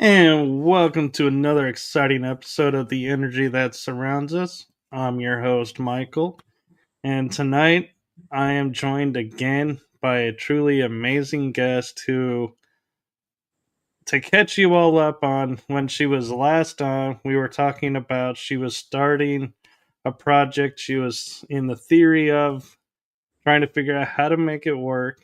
And welcome to another exciting episode of The Energy That Surrounds Us. I'm your host, Michael, and tonight I am joined again by a truly amazing guest who, to catch you all up on when she was last on, we were talking about she was starting a project she was in the theory of, trying to figure out how to make it work.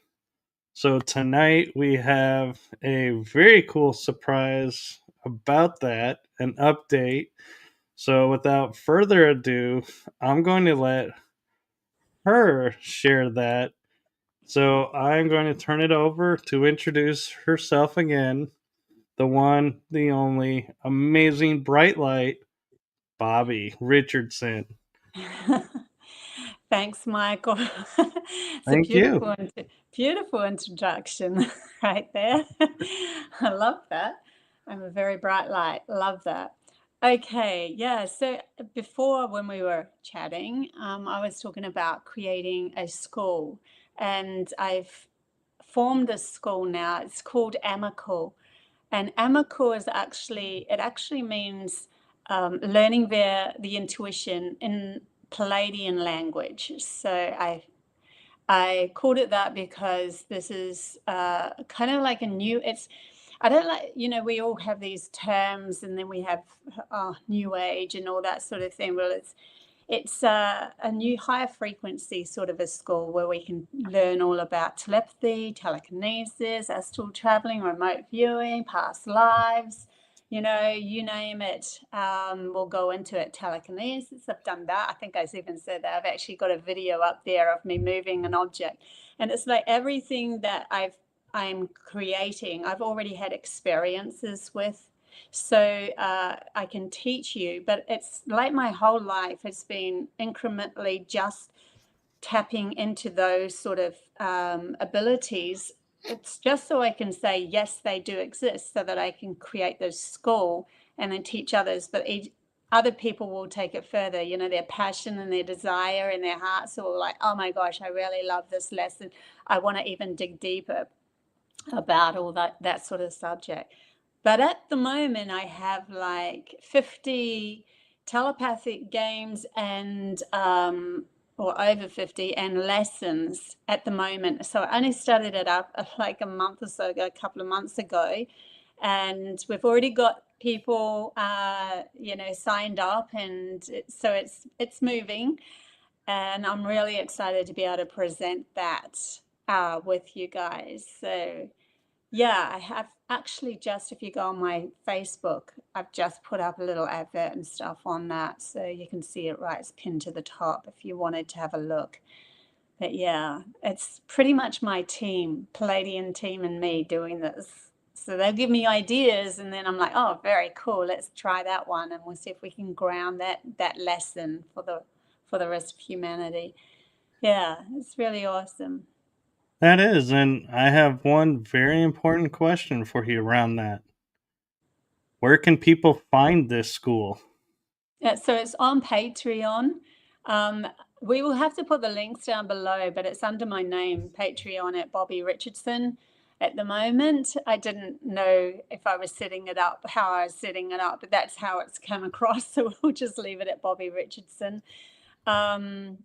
So tonight we have a very cool surprise about that, an update. So without further ado, I'm going to let her share that. So I'm going to turn it over to introduce herself again, the one, the only, amazing bright light, Bobbie Richardson. Thanks, Michael. It's a Thank you. beautiful introduction right there. I love that. I'm a very bright light. Love that. Okay, yeah. So before, when we were chatting, I was talking about creating a school, and I've formed a school now. It's called Amical, and Amical is actually means learning the intuition in Palladian language. So I called it that because this is kind of like a new. It's I don't like, we all have these terms, and then we have New Age and all that sort of thing. Well, it's a new higher frequency sort of a school where we can learn all about telepathy, telekinesis, astral traveling, remote viewing, past lives, you name it. We'll go into it. Telekinesis, I've done that. I think I even said that. I've actually got a video up there of me moving an object. And it's like everything that I'm creating, I've already had experiences with, so I can teach you. But it's like my whole life has been incrementally just tapping into those sort of abilities. It's just so I can say, yes, they do exist, so that I can create this school and then teach others. But other people will take it further, their passion and their desire and their hearts are like, oh my gosh, I really love this lesson. I want to even dig deeper about all that sort of subject. But at the moment, I have like 50 telepathic games and or over 50 and lessons at the moment. So I only started it up like a month or so ago, a couple of months ago, and we've already got people signed up, and so it's moving, and I'm really excited to be able to present that with you guys. So yeah, I have actually just, if you go on my Facebook, I've just put up a little advert and stuff on that. So you can see it right, it's pinned to the top if you wanted to have a look. But yeah, it's pretty much my team, Palladian team and me doing this. So they'll give me ideas, and then I'm like, oh, very cool. Let's try that one, and we'll see if we can ground that lesson for the rest of humanity. Yeah, it's really awesome. That is, and I have one very important question for you around that. Where can people find this school? Yeah, so it's on Patreon. Um, we will have to put the links down below, but it's under my name, Patreon at Bobbie Richardson. At the moment, I didn't know if I was setting it up, how I was setting it up, but that's how it's come across. So we'll just leave it at Bobbie Richardson .com.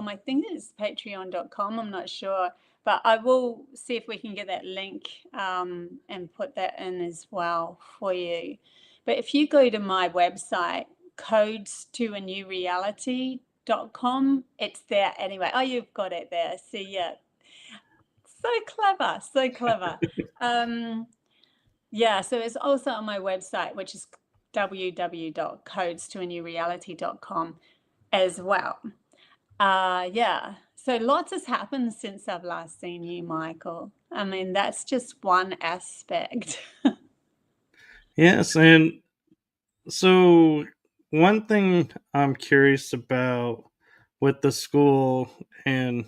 I think it's patreon.com. I'm not sure, but I will see if we can get that link and put that in as well for you. But if you go to my website, codes to a new reality.com, it's there anyway. Oh, you've got it there. See, yeah. So clever, so clever. Yeah, so it's also on my website, which is www.codestoanewreality.com as well. Yeah. So lots has happened since I've last seen you, Michael. I mean, that's just one aspect. Yes, and so one thing I'm curious about with the school, and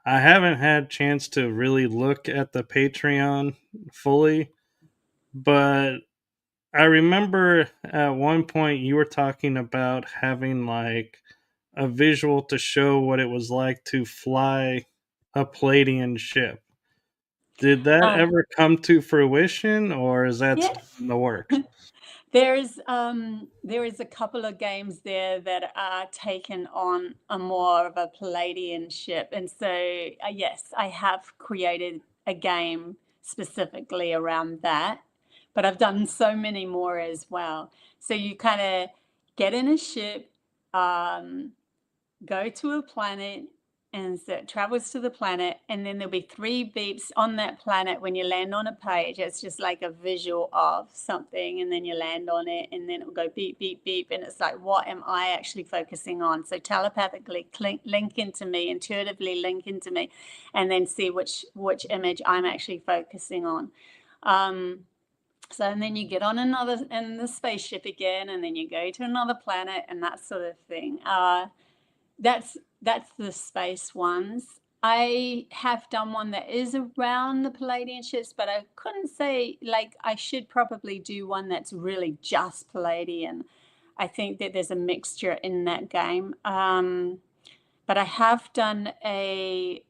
I haven't had chance to really look at the Patreon fully, but I remember at one point you were talking about having like a visual to show what it was like to fly a Palladian ship. Did that Um, ever come to fruition, or is that yeah. still in the works? There is a couple of games there that are taken on a more of a Palladian ship, and so yes, I have created a game specifically around that, but I've done so many more as well. So you kind of get in a ship, um, go to a planet, and so it travels to the planet, and then there'll be three beeps on that planet when you land on a page. It's just like a visual of something, and then you land on it, and then it'll go beep, beep, beep, and it's like, what am I actually focusing on? So telepathically link into me, intuitively link into me, and then see which image I'm actually focusing on. So and then you get on another in the spaceship again, and then you go to another planet, and that sort of thing. That's the space ones. I have done one that is around the Palladian ships, but I couldn't say, like, I should probably do one that's really just Palladian. I think that there's a mixture in that game. But I have done I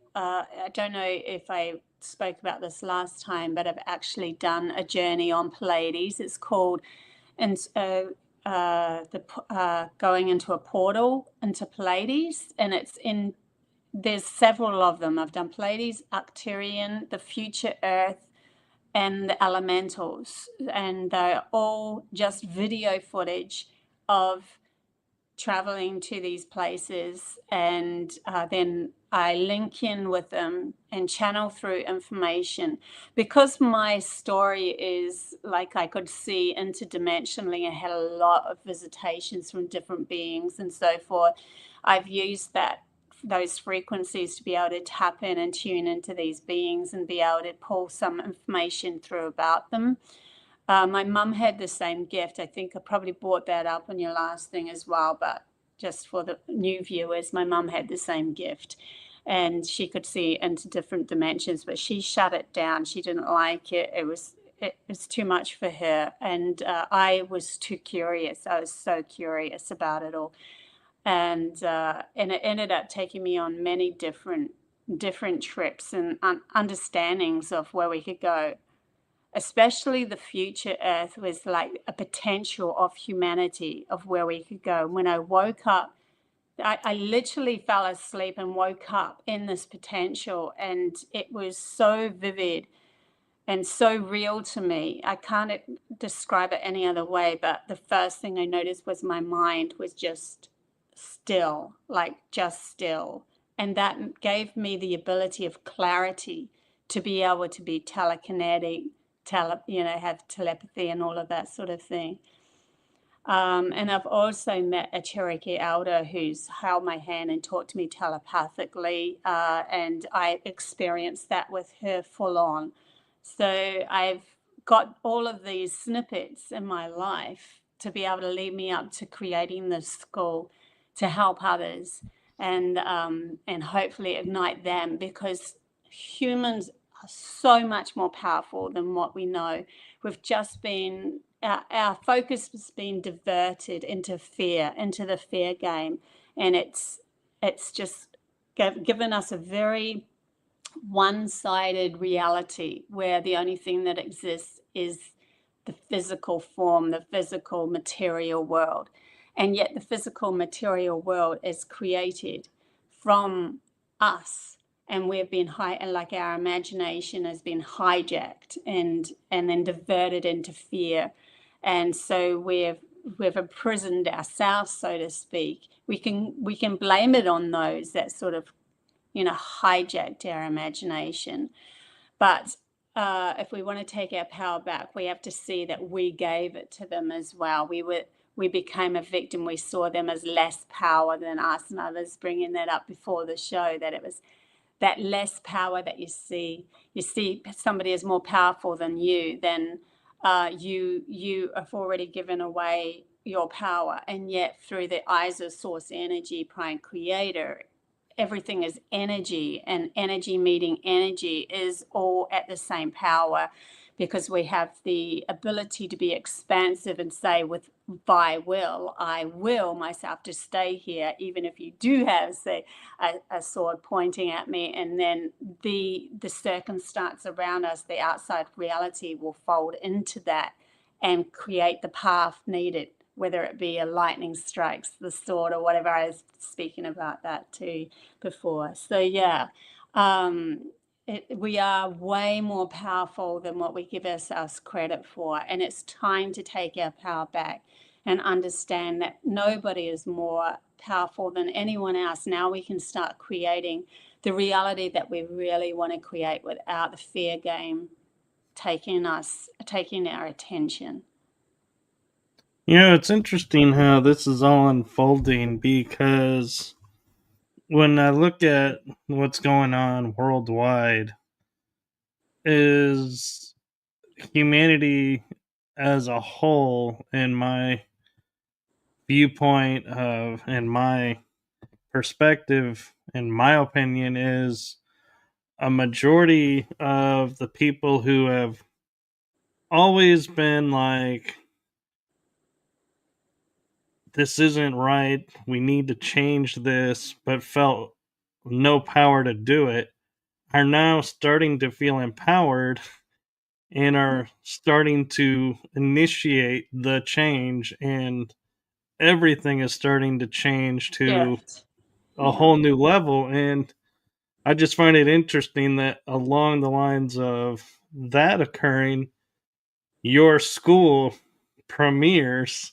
don't know if I spoke about this last time, but I've actually done a journey on Pallades. It's called and going into a portal into Pallades, and there's several of them. I've done Pallades, Arcturian, the future Earth, and the Elementals, and they're all just video footage of traveling to these places, and then I link in with them and channel through information. Because my story is like I could see interdimensionally, I had a lot of visitations from different beings and so forth. I've used those frequencies to be able to tap in and tune into these beings and be able to pull some information through about them. My mum had the same gift. I think I probably brought that up on your last thing as well, but just for the new viewers, my mum had the same gift, and she could see into different dimensions, but she shut it down. She didn't like it. It was too much for her, and I was too curious. I was so curious about it all, and it ended up taking me on many different trips and understandings of where we could go, especially the future Earth was like a potential of humanity of where we could go. And when I woke up, I literally fell asleep and woke up in this potential, and it was so vivid and so real to me. I can't describe it any other way, but the first thing I noticed was my mind was just still, like just still. And that gave me the ability of clarity to be able to be telekinetic, have telepathy and all of that sort of thing. And I've also met a Cherokee elder who's held my hand and talked to me telepathically, and I experienced that with her full on. So I've got all of these snippets in my life to be able to lead me up to creating this school to help others and hopefully ignite them, because humans are so much more powerful than what we know. We've just been our focus has been diverted into fear, into the fear game, and it's just given us a very one-sided reality where the only thing that exists is the physical form, the physical material world. And yet the physical material world is created from us, and we've been like our imagination has been hijacked and then diverted into fear. And so we've imprisoned ourselves, so to speak. We can blame it on those that sort of hijacked our imagination. But if we want to take our power back, we have to see that we gave it to them as well. We became a victim. We saw them as less power than us, and I was bringing that up before the show, that it was that less power that you see somebody is more powerful than you, then you have already given away your power. And yet through the eyes of source energy, prime creator, everything is energy, and energy meeting energy is all at the same power, because we have the ability to be expansive and say with by will, I will myself to stay here, even if you do have, say, a sword pointing at me, and then the circumstance around us, the outside reality, will fold into that and create the path needed, whether it be a lightning strikes the sword or whatever. I was speaking about that too before. So yeah, we are way more powerful than what we give ourselves credit for, and it's time to take our power back and understand that nobody is more powerful than anyone else. Now we can start creating the reality that we really want to create without the fear game taking our attention. It's interesting how this is all unfolding because when I look at what's going on worldwide, is humanity as a whole, in my viewpoint of, and my perspective, in my opinion, is a majority of the people who have always been like, this isn't right, we need to change this, but felt no power to do it, are now starting to feel empowered and are starting to initiate the change, and everything is starting to change to Shift. a Yeah. whole new level. And I just find it interesting that along the lines of that occurring, your school premieres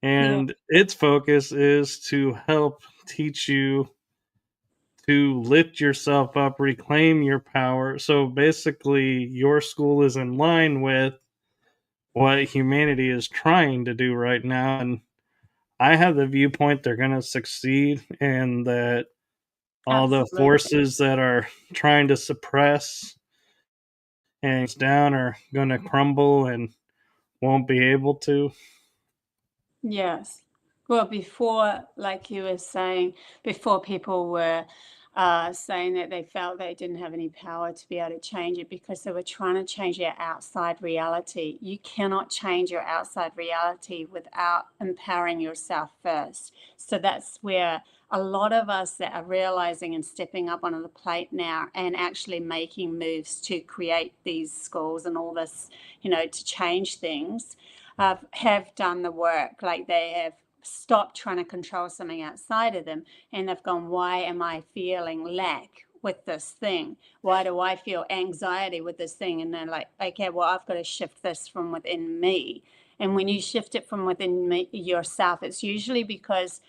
Yeah. and its focus is to help teach you to lift yourself up, reclaim your power. So basically, your school is in line with what humanity is trying to do right now. And I have the viewpoint they're going to succeed, and that all the Absolutely. forces that are trying to suppress and down are going to crumble and won't be able to. Yes. Well, before, like you were saying, before people were saying that they felt they didn't have any power to be able to change it because they were trying to change their outside reality. You cannot change your outside reality without empowering yourself first. So that's where a lot of us that are realizing and stepping up onto the plate now and actually making moves to create these schools and all this, to change things, have done the work. Like they have stopped trying to control something outside of them, and they've gone, why am I feeling lack with this thing? Why do I feel anxiety with this thing? And they're like, okay, well, I've got to shift this from within me. And when you shift it from within yourself, it's usually because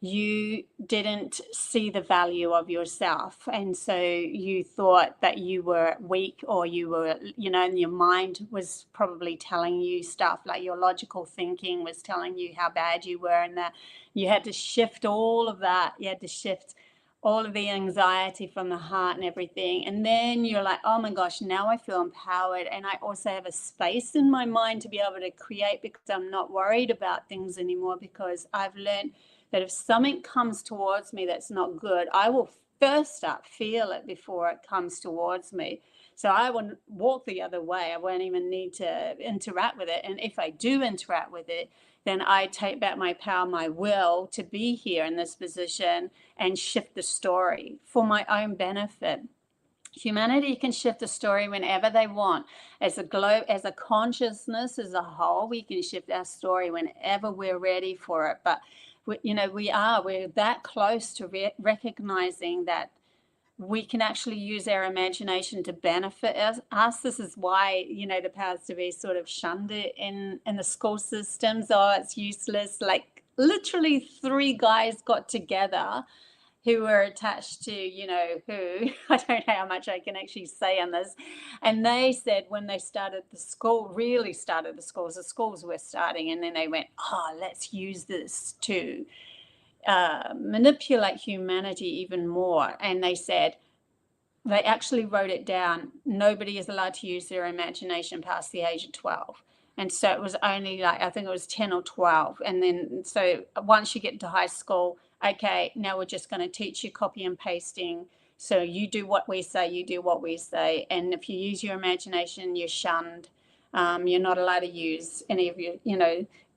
you didn't see the value of yourself, and so you thought that you were weak, or you were, and your mind was probably telling you stuff, like your logical thinking was telling you how bad you were, and that you had to shift all of that. You had to shift all of the anxiety from the heart and everything, and then you're like, oh my gosh, now I feel empowered, and I also have a space in my mind to be able to create, because I'm not worried about things anymore, because I've learned that if something comes towards me that's not good, I will first start feel it before it comes towards me. So I will walk the other way. I won't even need to interact with it. And if I do interact with it, then I take back my power, my will to be here in this position and shift the story for my own benefit. Humanity can shift the story whenever they want. As a globe, as a consciousness as a whole, we can shift our story whenever we're ready for it. But we're that close to recognizing that we can actually use our imagination to benefit us. This is why, the powers to be sort of shunned it in the school systems. Oh, it's useless. Like literally 3 guys got together who were attached to, who, I don't know how much I can actually say on this. And they said when they started the school, really started the schools were starting, and then they went, oh, let's use this to manipulate humanity even more. And they said, they actually wrote it down. Nobody is allowed to use their imagination past the age of 12. And so it was only like, I think it was 10 or 12. And then, so once you get into high school, okay, now we're just going to teach you copy and pasting. So you do what we say, you do what we say. And if you use your imagination, you're shunned. You're not allowed to use any of your,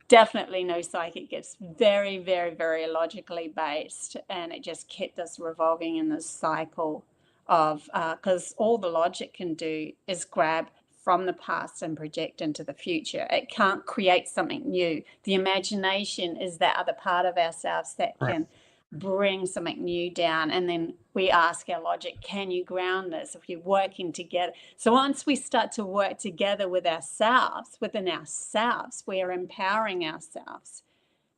definitely no psychic gifts. Very, very, very logically based. And it just kept us revolving in this cycle of, because all the logic can do is grab from the past and project into the future. It can't create something new. The imagination is that other part of ourselves that Right. can bring something new down, and then we ask our logic, can you ground this if you're working together? So once we start to work together with ourselves, within ourselves, we are empowering ourselves.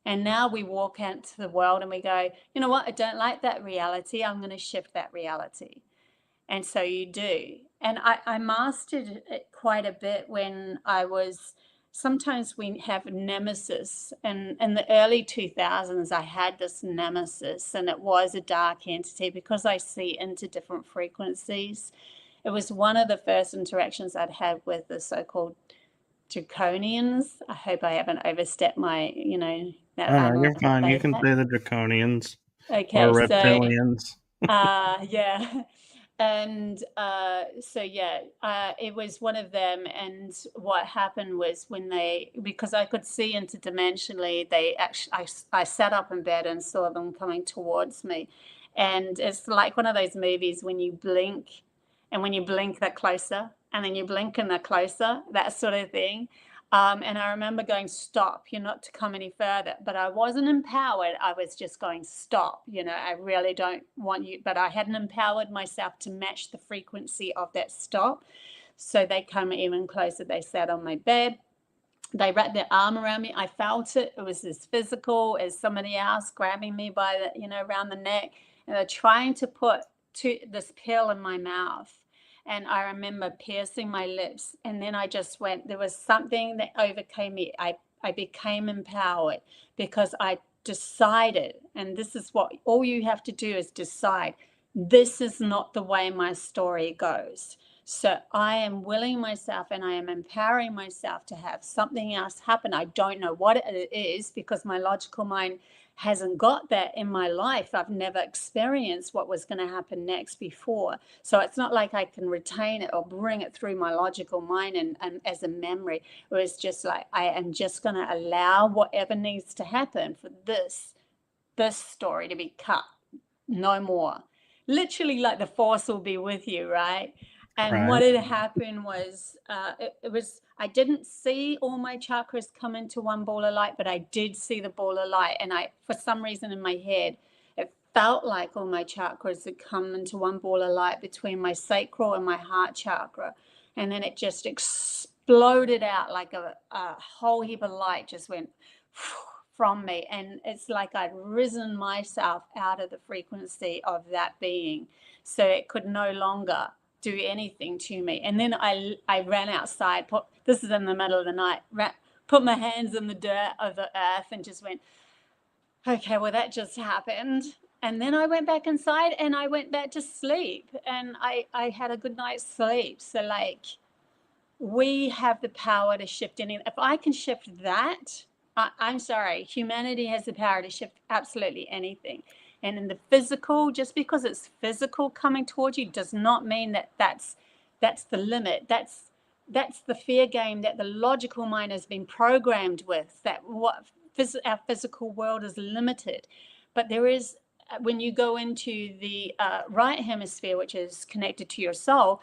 And now we walk out to the world and we go, you know what, I don't like that reality, I'm going to shift that reality. And so you do. And I mastered it quite a bit when I was, sometimes we have nemesis. And in the early 2000s, I had this nemesis, and it was a dark entity because I see into different frequencies. It was one of the first interactions I'd had with the so-called draconians. I hope I haven't overstepped my, that Oh no, I'm you're allowed to fine. You say can that. say the draconians or Okay, so reptilians. yeah. And so, yeah, it was one of them. And what happened was when because I could see interdimensionally, they actually, I sat up in bed and saw them coming towards me. And it's like one of those movies when you blink, and when you blink, they're closer, and then you blink and they're closer, that sort of thing. And I remember going, stop, you're not to come any further. But I wasn't empowered. I was just going, stop, I really don't want you. But I hadn't empowered myself to match the frequency of that stop. So they come even closer. They sat on my bed. They wrapped their arm around me. I felt it. It was as physical as somebody else grabbing me by around the neck. And they're trying to put this pill in my mouth. And I remember piercing my lips. And then I just went, there was something that overcame me. I became empowered because I decided, and this is what all you have to do is decide, this is not the way my story goes. So I am willing myself and I am empowering myself to have something else happen. I don't know what it is because my logical mind hasn't got that in my life. I've never experienced what was going to happen next before. So it's not like I can retain it or bring it through my logical mind and as a memory. It was just like, I am just going to allow whatever needs to happen for this story to be cut. No more. Literally, like the force will be with you, right? And Right. what had happened was, I didn't see all my chakras come into one ball of light, but I did see the ball of light. And for some reason in my head, it felt like all my chakras had come into one ball of light between my sacral and my heart chakra. And then it just exploded out like a whole heap of light just went from me. And it's like I'd risen myself out of the frequency of that being. So it could no longer do anything to me. And then I ran outside, this is in the middle of the night, put my hands in the dirt of the earth and just went, okay, well, that just happened. And then I went back inside and I went back to sleep, and I had a good night's sleep. So like, we have the power to shift anything. If I can shift that, I'm sorry, humanity has the power to shift absolutely anything. And in the physical, just because it's physical coming towards you does not mean that that's the limit. That's the fear game that the logical mind has been programmed with, that our physical world is limited. But there is, when you go into the right hemisphere, which is connected to your soul,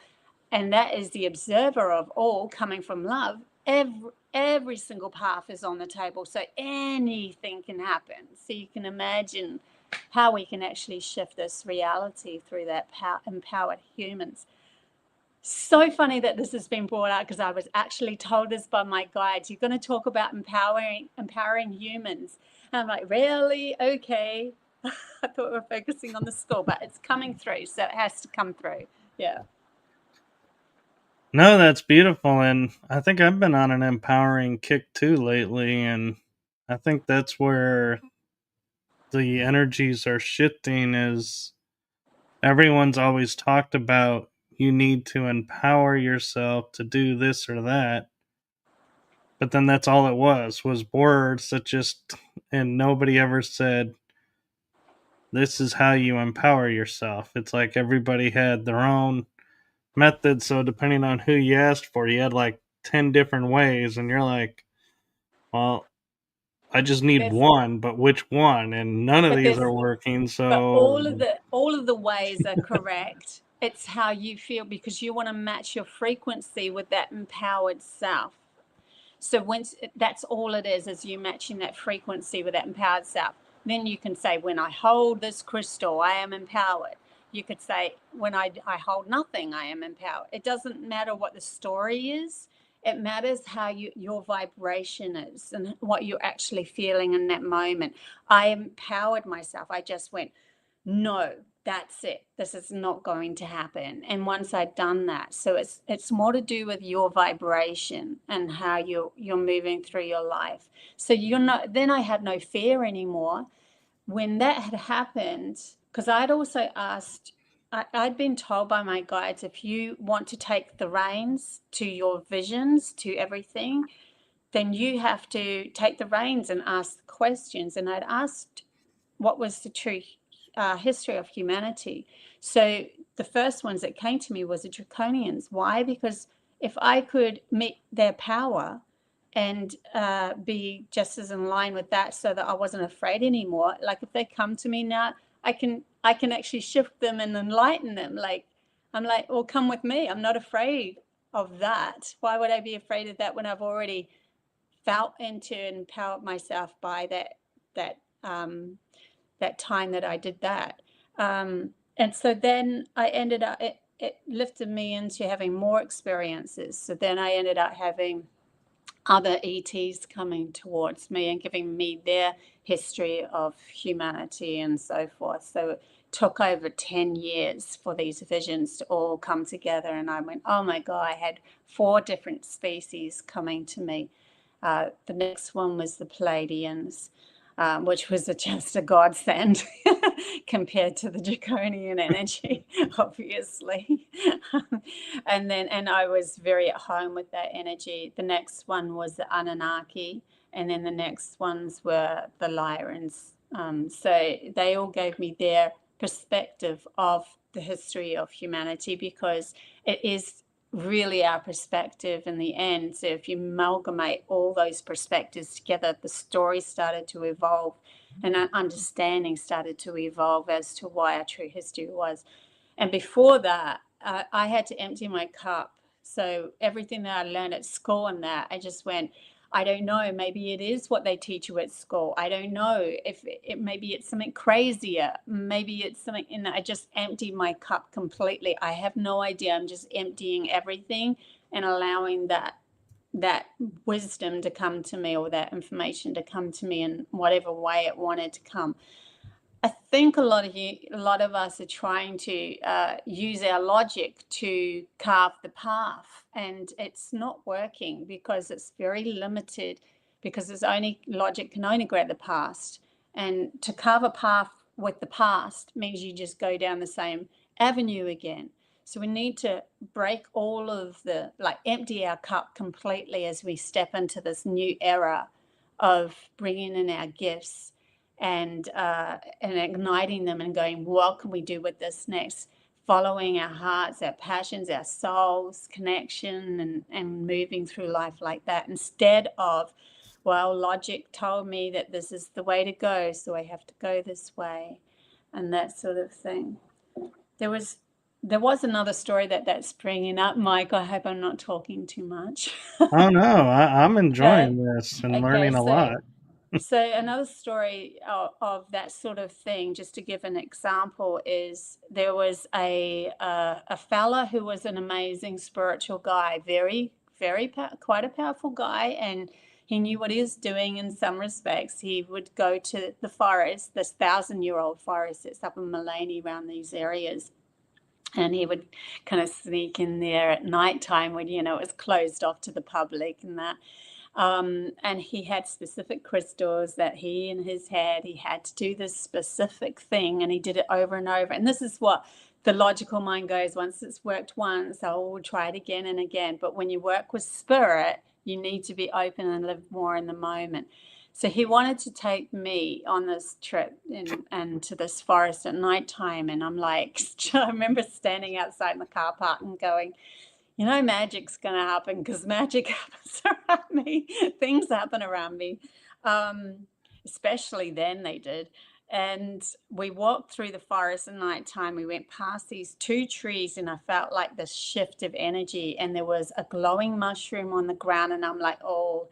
and that is the observer of all coming from love, every single path is on the table, so anything can happen. So you can imagine how we can actually shift this reality through that empowered humans. So funny that this has been brought out, because I was actually told this by my guides. You're going to talk about empowering humans, and I'm like, really? Okay. I thought we were focusing on the school, but it's coming through, so it has to come through. Yeah. No, that's beautiful, and I think I've been on an empowering kick too lately, and I think that's where the energies are shifting. Is everyone's always talked about you need to empower yourself to do this or that, but then that's all it was words that just, and nobody ever said this is how you empower yourself. It's like everybody had their own method, so depending on who you asked for, you had like 10 different ways, and you're like, well, I just need There's, one, but which one? And none of but these there's, are working. but So, all of the ways are correct. It's how you feel, because you want to match your frequency with that empowered self. So once that's all it is you matching that frequency with that empowered self. Then you can say, when I hold this crystal, I am empowered. You could say, when I hold nothing, I am empowered. It doesn't matter what the story is. It matters how your vibration is and what you're actually feeling in that moment. I empowered myself. I just went, no, that's it. This is not going to happen. And once I'd done that, so it's more to do with your vibration and how you're moving through your life. So you're not, then I had no fear anymore. When that had happened, because I'd also asked, I'd been told by my guides, if you want to take the reins to your visions, to everything, then you have to take the reins and ask questions. And I'd asked, what was the true history of humanity? So the first ones that came to me was the draconians. Why? Because if I could meet their power and be just as in line with that, so that I wasn't afraid anymore, like if they come to me now, I can actually shift them and enlighten them. Like, I'm like, well, come with me. I'm not afraid of that. Why would I be afraid of that when I've already felt into and empowered myself by that that time that I did that. And so then I ended up, it lifted me into having more experiences. So then I ended up having other ETs coming towards me and giving me their history of humanity and so forth. So it took over 10 years for these visions to all come together. And I went, oh my God, I had 4 different species coming to me. The next one was the Palladians, which was just a godsend compared to the draconian energy, obviously. And I was very at home with that energy. The next one was the Anunnaki, and then the next ones were the Lyrans. So they all gave me their perspective of the history of humanity, because it is really our perspective in the end. So if you amalgamate all those perspectives together, the story started to evolve and our understanding started to evolve as to why our true history was. And before that, I had to empty my cup. So everything that I learned at school and that, I just went, I don't know, maybe it is what they teach you at school. I don't know if maybe it's something crazier. Maybe it's something, and I just emptied my cup completely. I have no idea. I'm just emptying everything and allowing that wisdom to come to me, or that information to come to me in whatever way it wanted to come. I think a lot of us are trying to use our logic to carve the path, and it's not working because it's very limited. Because logic can only grab the past, and to carve a path with the past means you just go down the same avenue again. So we need to break all of empty our cup completely as we step into this new era of bringing in our gifts and igniting them and going, what can we do with this next? Following our hearts, our passions, our souls, connection, and moving through life like that, instead of, well, logic told me that this is the way to go, so I have to go this way, and that sort of thing. There was another story that's bringing up, Mike. I hope I'm not talking too much. oh no, I'm Okay, enjoying this and okay, learning a lot. so another story of that sort of thing, just to give an example, is there was a fella who was an amazing spiritual guy, quite a powerful guy, and he knew what he was doing in some respects. He would go to the forest, this 1,000-year-old forest that's up in Mullaney, around these areas, and he would kind of sneak in there at night time when, it was closed off to the public and that. And he had specific crystals that he in his head, he had to do this specific thing, and he did it over and over. And this is what the logical mind goes, once it's worked once, we'll try it again and again. But when you work with spirit, you need to be open and live more in the moment. So he wanted to take me on this trip and to this forest at nighttime. And I'm like, I remember standing outside in the car park and going, magic's going to happen because magic happens around me. Things happen around me. Um, Especially then they did. And we walked through the forest at night time. We went past these two trees, and I felt like this shift of energy. And there was a glowing mushroom on the ground. And I'm like, oh,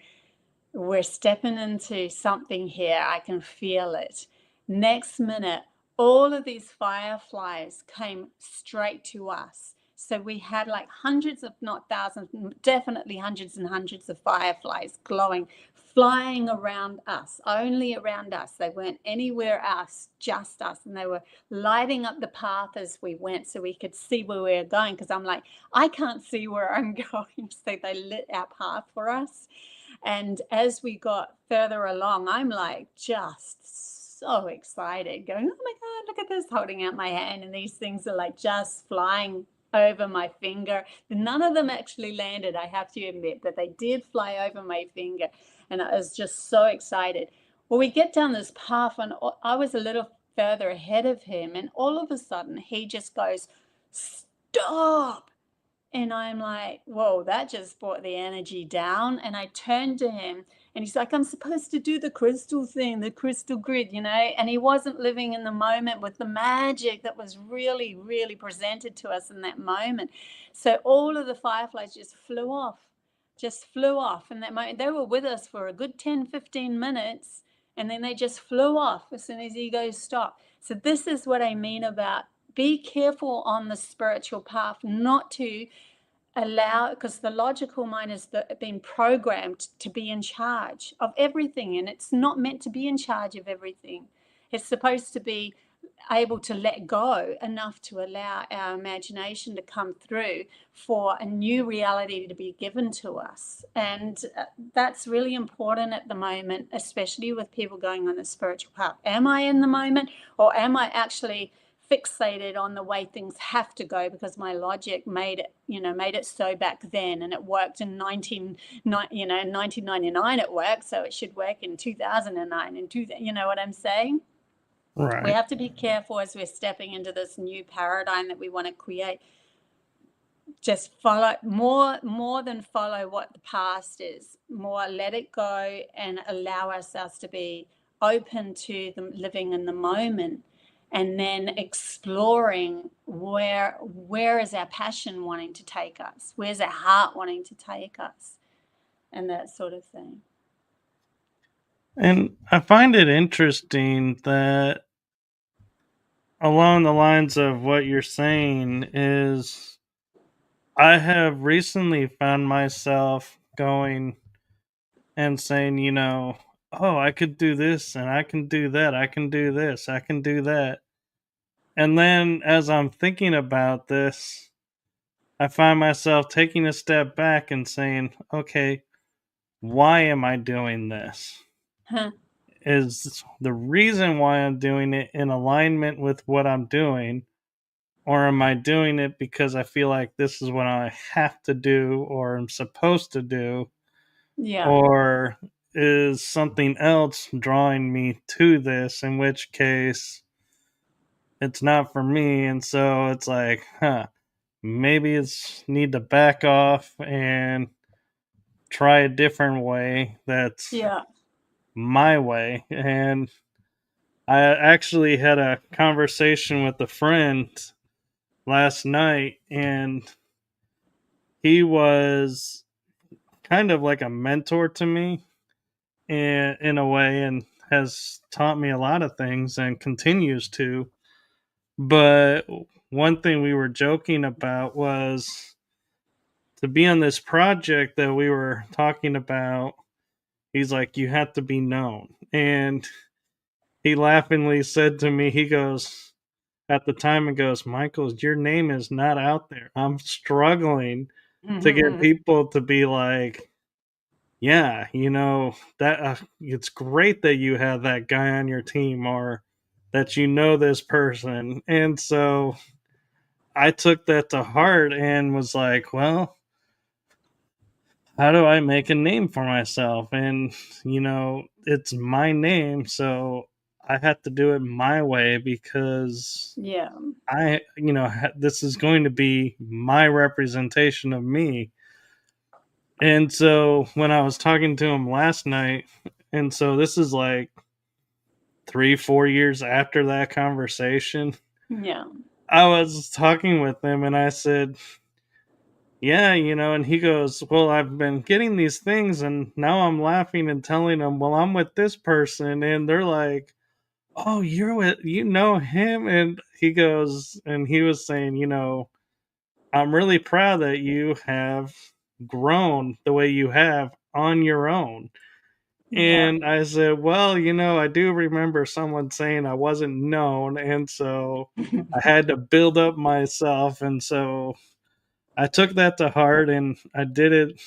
we're stepping into something here. I can feel it. Next minute, all of these fireflies came straight to us. So we had like hundreds, if not thousands, definitely hundreds and hundreds of fireflies glowing, flying around us, only around us. They weren't anywhere else, just us. And they were lighting up the path as we went so we could see where we were going. Because I'm like, I can't see where I'm going. So they lit our path for us. And as we got further along, I'm like just so excited, going, oh my God, look at this, holding out my hand. And these things are like just flying over my finger. None of them actually landed, I have to admit, but they did fly over my finger. And I was just so excited. Well, we get down this path, and I was a little further ahead of him. And all of a sudden, he just goes, stop. And I'm like, whoa, that just brought the energy down. And I turned to him, and he's like, I'm supposed to do the crystal thing, the crystal grid, and he wasn't living in the moment with the magic that was really, really presented to us in that moment. So all of the fireflies just flew off in that moment. They were with us for a good 10, 15 minutes, and then they just flew off as soon as he goes, stop. So this is what I mean about be careful on the spiritual path not to allow, because the logical mind has been programmed to be in charge of everything, and it's not meant to be in charge of everything. It's supposed to be able to let go enough to allow our imagination to come through for a new reality to be given to us. And that's really important at the moment, especially with people going on the spiritual path. Am I in the moment, or am I actually fixated on the way things have to go because my logic made it so back then, and it worked in 1999 it worked, so it should work in 2009 and you know what I'm saying? We Right. have to be careful as we're stepping into this new paradigm that we want to create. Just follow more than follow what the past is. More let it go and allow ourselves to be open to the living in the moment, and then exploring where is our passion wanting to take us, where's our heart wanting to take us, and that sort of thing. And I find it interesting that along the lines of what you're saying is I have recently found myself going and saying, oh, I could do this and I can do that. I can do this. I can do that. And then as I'm thinking about this, I find myself taking a step back and saying, okay, why am I doing this? Huh. Is the reason why I'm doing it in alignment with what I'm doing? Or am I doing it because I feel like this is what I have to do or am supposed to do? Yeah. Or is something else drawing me to this, in which case it's not for me? And so it's like, maybe it's need to back off and try a different way that's Yeah. my way. And I actually had a conversation with a friend last night, and he was kind of like a mentor to me in a way, and has taught me a lot of things and continues to. But one thing we were joking about was to be on this project that we were talking about. He's like, you have to be known. And he laughingly said to me, he goes, at the time, it goes, Michael, your name is not out there. I'm struggling to get people to be like, yeah, that it's great that you have that guy on your team, or that this person. And so I took that to heart and was like, well, how do I make a name for myself? And it's my name, so I had to do it my way because Yeah. this is going to be my representation of me. And so when I was talking to him last night, and so this is like 3, 4 years after that conversation, Yeah. I was talking with him and I said, yeah, and he goes, well, I've been getting these things and now I'm laughing and telling them, well, I'm with this person. And they're like, oh, you're with, him. And he goes, and he was saying, I'm really proud that you have grown the way you have on your own. Yeah. And I said, well, I do remember someone saying I wasn't known. And so I had to build up myself. And so I took that to heart and I did it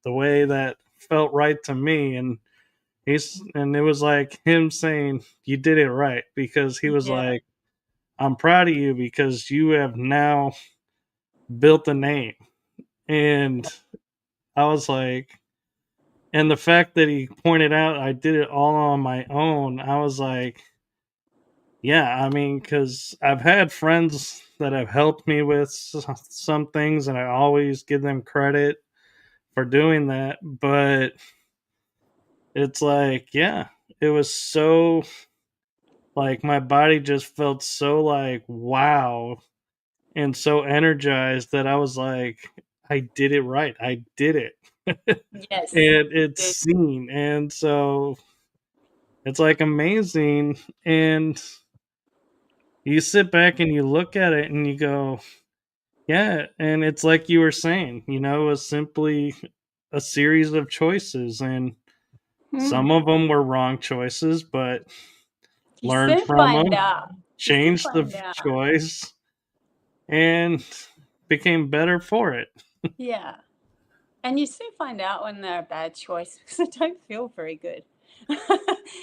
the way that felt right to me. And it was like him saying, you did it right, because he was Yeah. like, I'm proud of you because you have now built a name. And I was like, and the fact that he pointed out I did it all on my own, I was like, yeah, I mean, because I've had friends that have helped me with some things, and I always give them credit for doing that. But it's like, yeah, it was so, like, my body just felt so like, wow, and so energized that I was like, I did it right. I did it. And Yes. it's seen. And so it's like amazing. And you sit back and you look at it and you go, yeah. And it's like you were saying, it was simply a series of choices. And Hmm. some of them were wrong choices, but You learned soon from find them, out. You soon changed the find out. choice, and became better for it. Yeah. And you soon find out when they're a bad choice because they don't feel very good.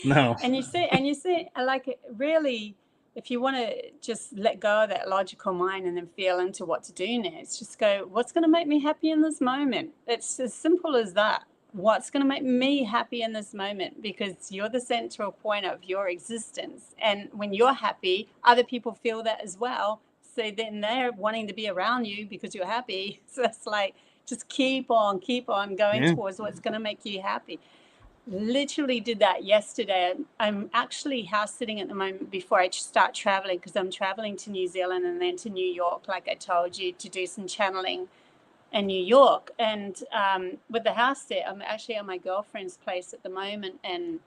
No. And you see, like really, if you want to just let go of that logical mind and then feel into what to do next, just go, what's going to make me happy in this moment? It's as simple as that. What's going to make me happy in this moment? Because you're the central point of your existence. And when you're happy, other people feel that as well. So then they're wanting to be around you because you're happy. So it's like, just keep on going Yeah. towards what's going to make you happy. Literally did that yesterday. I'm actually house sitting at the moment before I start traveling, because I'm traveling to New Zealand and then to New York, like I told you, to do some channeling in New York. And with the house there, I'm actually at my girlfriend's place at the moment, and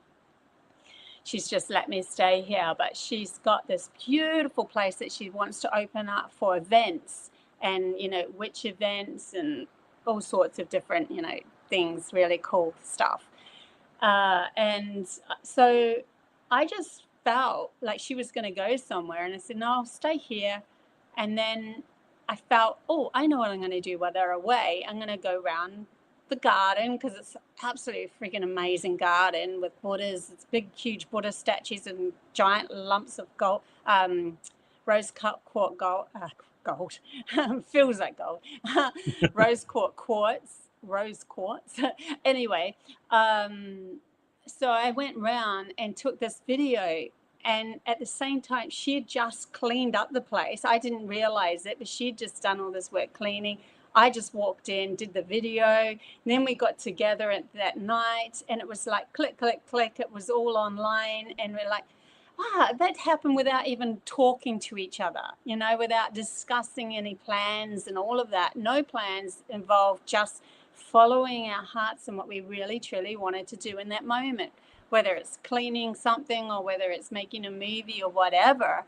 she's just let me stay here. But she's got this beautiful place that she wants to open up for events, and which events and all sorts of different things, really cool stuff. And so I just felt like she was going to go somewhere, and I said, no, I'll stay here. And then I felt, oh, I know what I'm going to do while they're away. I'm going to go around the garden, because it's absolutely freaking amazing garden with Buddhas. It's big, huge Buddha statues and giant lumps of gold, rose quartz gold, feels like gold, rose quartz. Anyway, so I went round and took this video, and at the same time she had just cleaned up the place. I didn't realize it, but she'd just done all this work cleaning. I just walked in, did the video, and then we got together that night, and it was like click click click, it was all online, and we're like, that happened without even talking to each other, without discussing any plans and all of that. No plans involved, just following our hearts and what we really truly wanted to do in that moment, whether it's cleaning something or whether it's making a movie or whatever.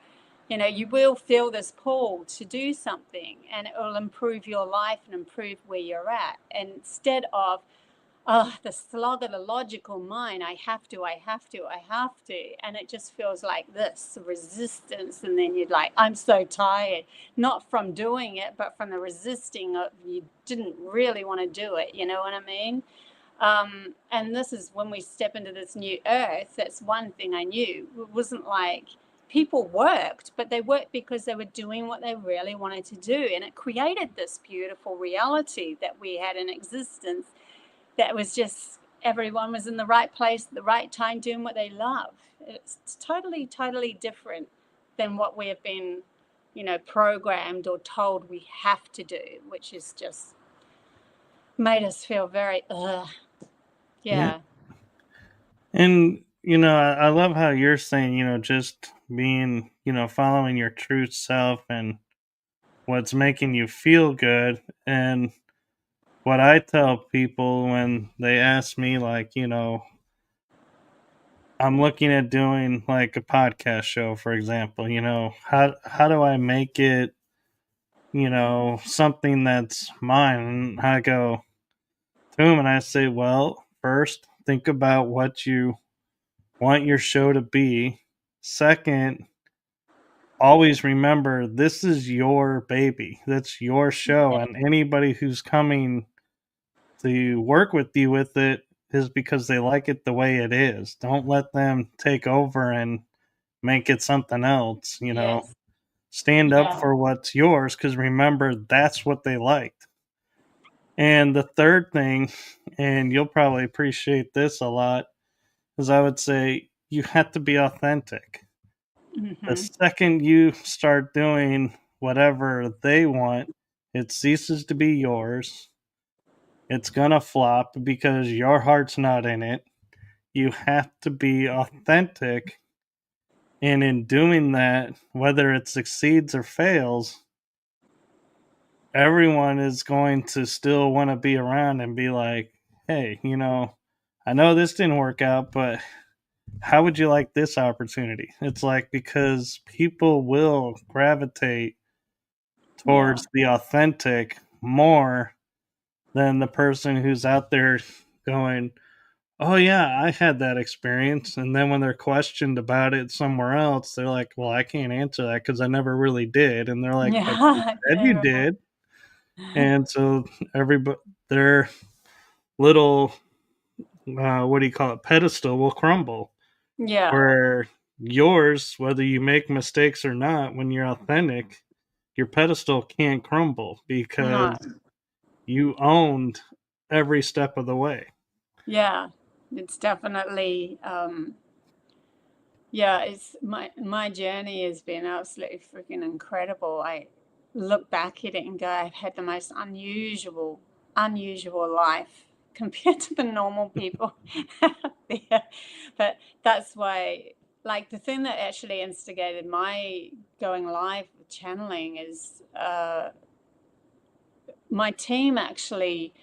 You will feel this pull to do something, and it will improve your life and improve where you're at. And instead of, oh, the slog of the logical mind, I have to, and it just feels like this resistance. And then you're like, I'm so tired, not from doing it, but from the resisting of, you didn't really want to do it, you know what I mean? And this is when we step into this new earth. That's one thing I knew. It wasn't like people worked, but they worked because they were doing what they really wanted to do, and it created this beautiful reality that we had in existence, that was just, everyone was in the right place at the right time doing what they love. It's totally, totally different than what we have been, programmed or told we have to do, which is just made us feel very, ugh. Yeah. Yeah. And, I love how you're saying, just being, following your true self and what's making you feel good. And what I tell people when they ask me, like, I'm looking at doing like a podcast show, for example, how do I make it, something that's mine? And I go to them and I say, well, first, think about what you want your show to be. Second, always remember this is your baby. That's your show. Yeah. And anybody who's coming to work with you with it is because they like it the way it is. Don't let them take over and make it something else. Yes. Stand up Yeah. for what's yours because remember, that's what they liked. And the third thing, and you'll probably appreciate this a lot, is I would say you have to be authentic. The Mm-hmm. second you start doing whatever they want, it ceases to be yours. It's gonna flop because your heart's not in it. You have to be authentic. And in doing that, whether it succeeds or fails, everyone is going to still want to be around and be like, hey, I know this didn't work out, but how would you like this opportunity? It's like because people will gravitate Yeah. towards the authentic more than the person who's out there going, oh, yeah, I had that experience. And then when they're questioned about it somewhere else, they're like, well, I can't answer that because I never really did. And they're like, but you Yeah. said you Yeah. did. And so everybody, their little, what do you call it, pedestal will crumble. Yeah. Where yours, whether you make mistakes or not, when you're authentic, your pedestal can't crumble No. because you owned every step of the way. Yeah. It's definitely yeah, it's my journey has been absolutely freaking incredible. I look back at it and go, I've had the most unusual life compared to the normal people out there. But that's why, like, the thing that actually instigated my going live with channeling is my team actually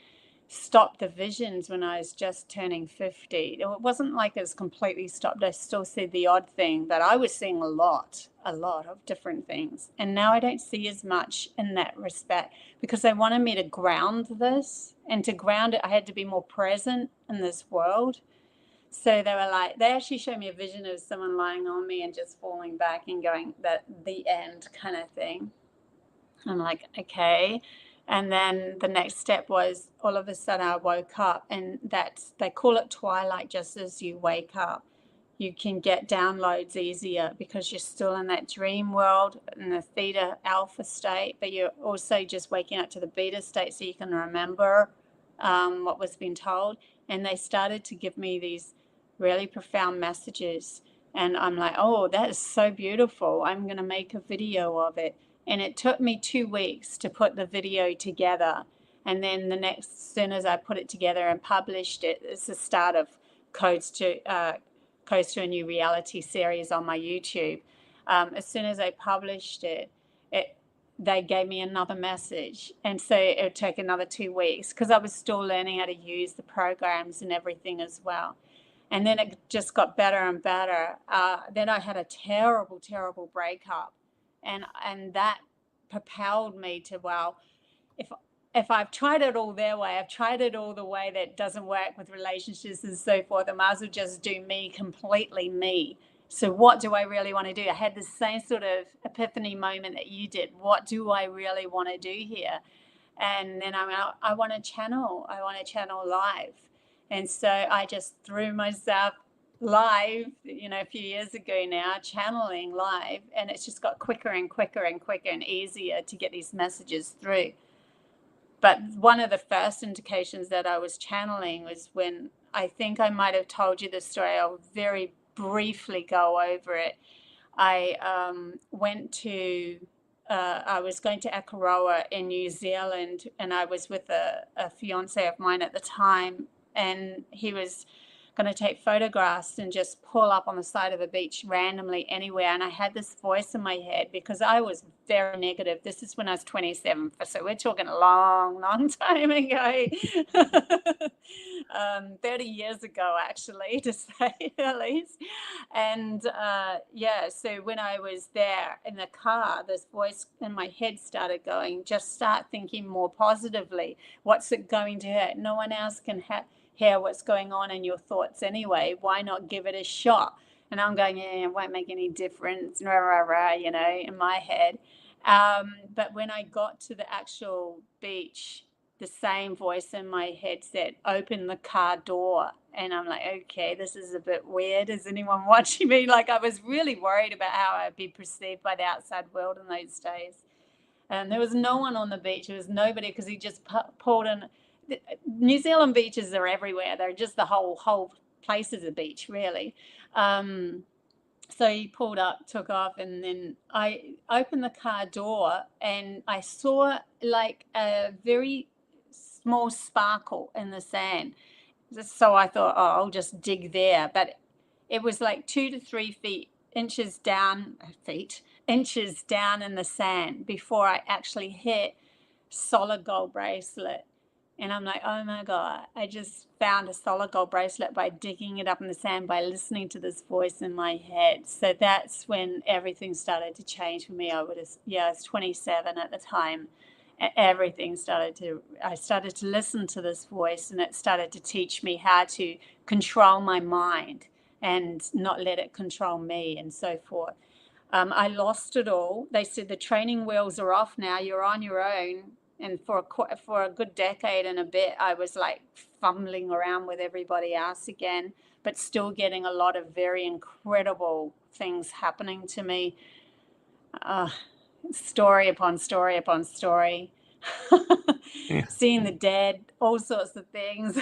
stopped the visions when I was just turning 50. It wasn't like it was completely stopped. I still see the odd thing, but I was seeing a lot of different things. And now I don't see as much in that respect because they wanted me to ground this. And to ground it, I had to be more present in this world. So they were like, they actually showed me a vision of someone lying on me and just falling back and going, that the end kind of thing. I'm like, okay. And then the next step was all of a sudden I woke up, and that's, they call it twilight just as you wake up. You can get downloads easier because you're still in that dream world in the theta alpha state, but you're also just waking up to the beta state so you can remember what was being told. And they started to give me these really profound messages. And I'm like, oh, that is so beautiful. I'm going to make a video of it. And it took me 2 weeks to put the video together. And then the next, as soon as I put it together and published it, it's the start of Codes to a New Reality series on my YouTube. As soon as I published it, they gave me another message. And so it would take another 2 weeks because I was still learning how to use the programs and everything as well. And then it just got better and better. Then I had a terrible, terrible breakup, and that propelled me to, well, if if I've tried it all their way, I've tried it all the way that doesn't work with relationships and so forth, I might as well just do me, completely me. So what do I really want to do? I had the same sort of epiphany moment that you did. What do I really want to do here? And then I want to channel. I want to channel live. And so I just threw myself live, a few years ago now, channeling live. And it's just got quicker and quicker and quicker and easier to get these messages through. But one of the first indications that I was channeling was when, I think I might have told you the story. I was very briefly go over it. I went to, I was going to Akaroa in New Zealand, and I was with a fiance of mine at the time, and he was going to take photographs and just pull up on the side of the beach randomly anywhere. And I had this voice in my head because I was very negative. This is when I was 27, so we're talking a long, long time ago. 30 years ago, actually, to say the least. And yeah, so when I was there in the car, this voice in my head started going, just start thinking more positively. What's it going to hurt? No one else can hear what's going on in your thoughts anyway. Why not give it a shot? And I'm going, yeah, it won't make any difference, rah, rah, rah, you know, in my head. But when I got to the actual beach, the same voice in my head said, open the car door. And I'm like, okay, this is a bit weird. Is anyone watching me? Like, I was really worried about how I'd be perceived by the outside world in those days. And there was no one on the beach. There was nobody because he just pulled in. New Zealand beaches are everywhere. They're just the whole place is a beach, really. So he pulled up, took off, and then I opened the car door and I saw like a very small sparkle in the sand. So I thought, oh, I'll just dig there. But it was like 2 to 3 inches down in the sand before I actually hit solid gold bracelet. And I'm like, oh my God, I just found a solid gold bracelet by digging it up in the sand, by listening to this voice in my head. So that's when everything started to change for me. I was 27 at the time. Everything I started to listen to this voice, and it started to teach me how to control my mind and not let it control me and so forth. I lost it all. They said the training wheels are off now. You're on your own. And for a good decade and a bit, I was like fumbling around with everybody else again, but still getting a lot of very incredible things happening to me. Story upon story upon story. Yeah. Seeing the dead, all sorts of things.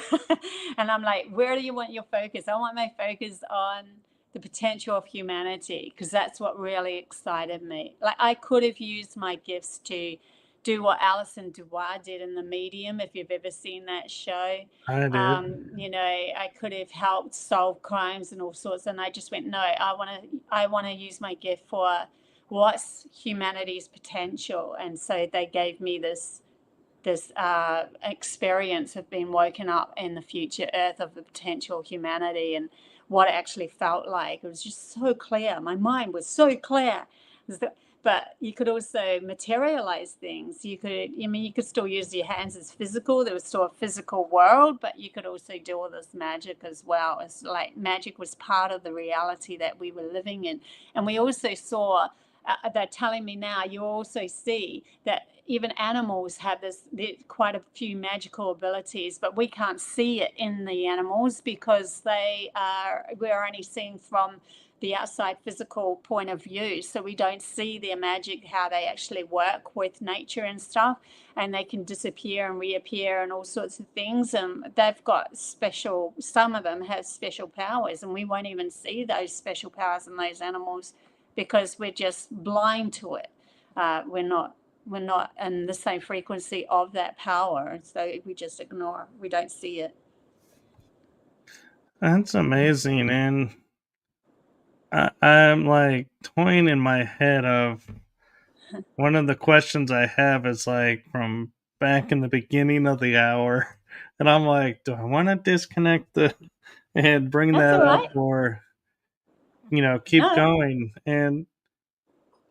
And I'm like, where do you want your focus? I want my focus on the potential of humanity, because that's what really excited me. Like, I could have used my gifts to do what Alison Dubois did in The Medium, if you've ever seen that show. I did. You know, I could have helped solve crimes and all sorts, and I just went, no, I want to use my gift for what's humanity's potential. And so they gave me this experience of being woken up in the future Earth of the potential humanity and what it actually felt like. It was just so clear. My mind was so clear. But you could also materialize things. You could still use your hands as physical. There was still a physical world, but you could also do all this magic as well. It's like magic was part of the reality that we were living in. And we also saw, they're telling me now, you also see that even animals have quite a few magical abilities, but we can't see it in the animals because we're only seeing from the outside physical point of view. So we don't see their magic, how they actually work with nature and stuff, and they can disappear and reappear and all sorts of things. And they've got some of them have special powers, and we won't even see those special powers in those animals because we're just blind to it. We're not in the same frequency of that power, so we just ignore. We don't see it. That's amazing. And I'm like toying in my head of one of the questions I have is like from back in the beginning of the hour. And I'm like, do I want to disconnect and bring That's that all up, right. or, keep No. going? And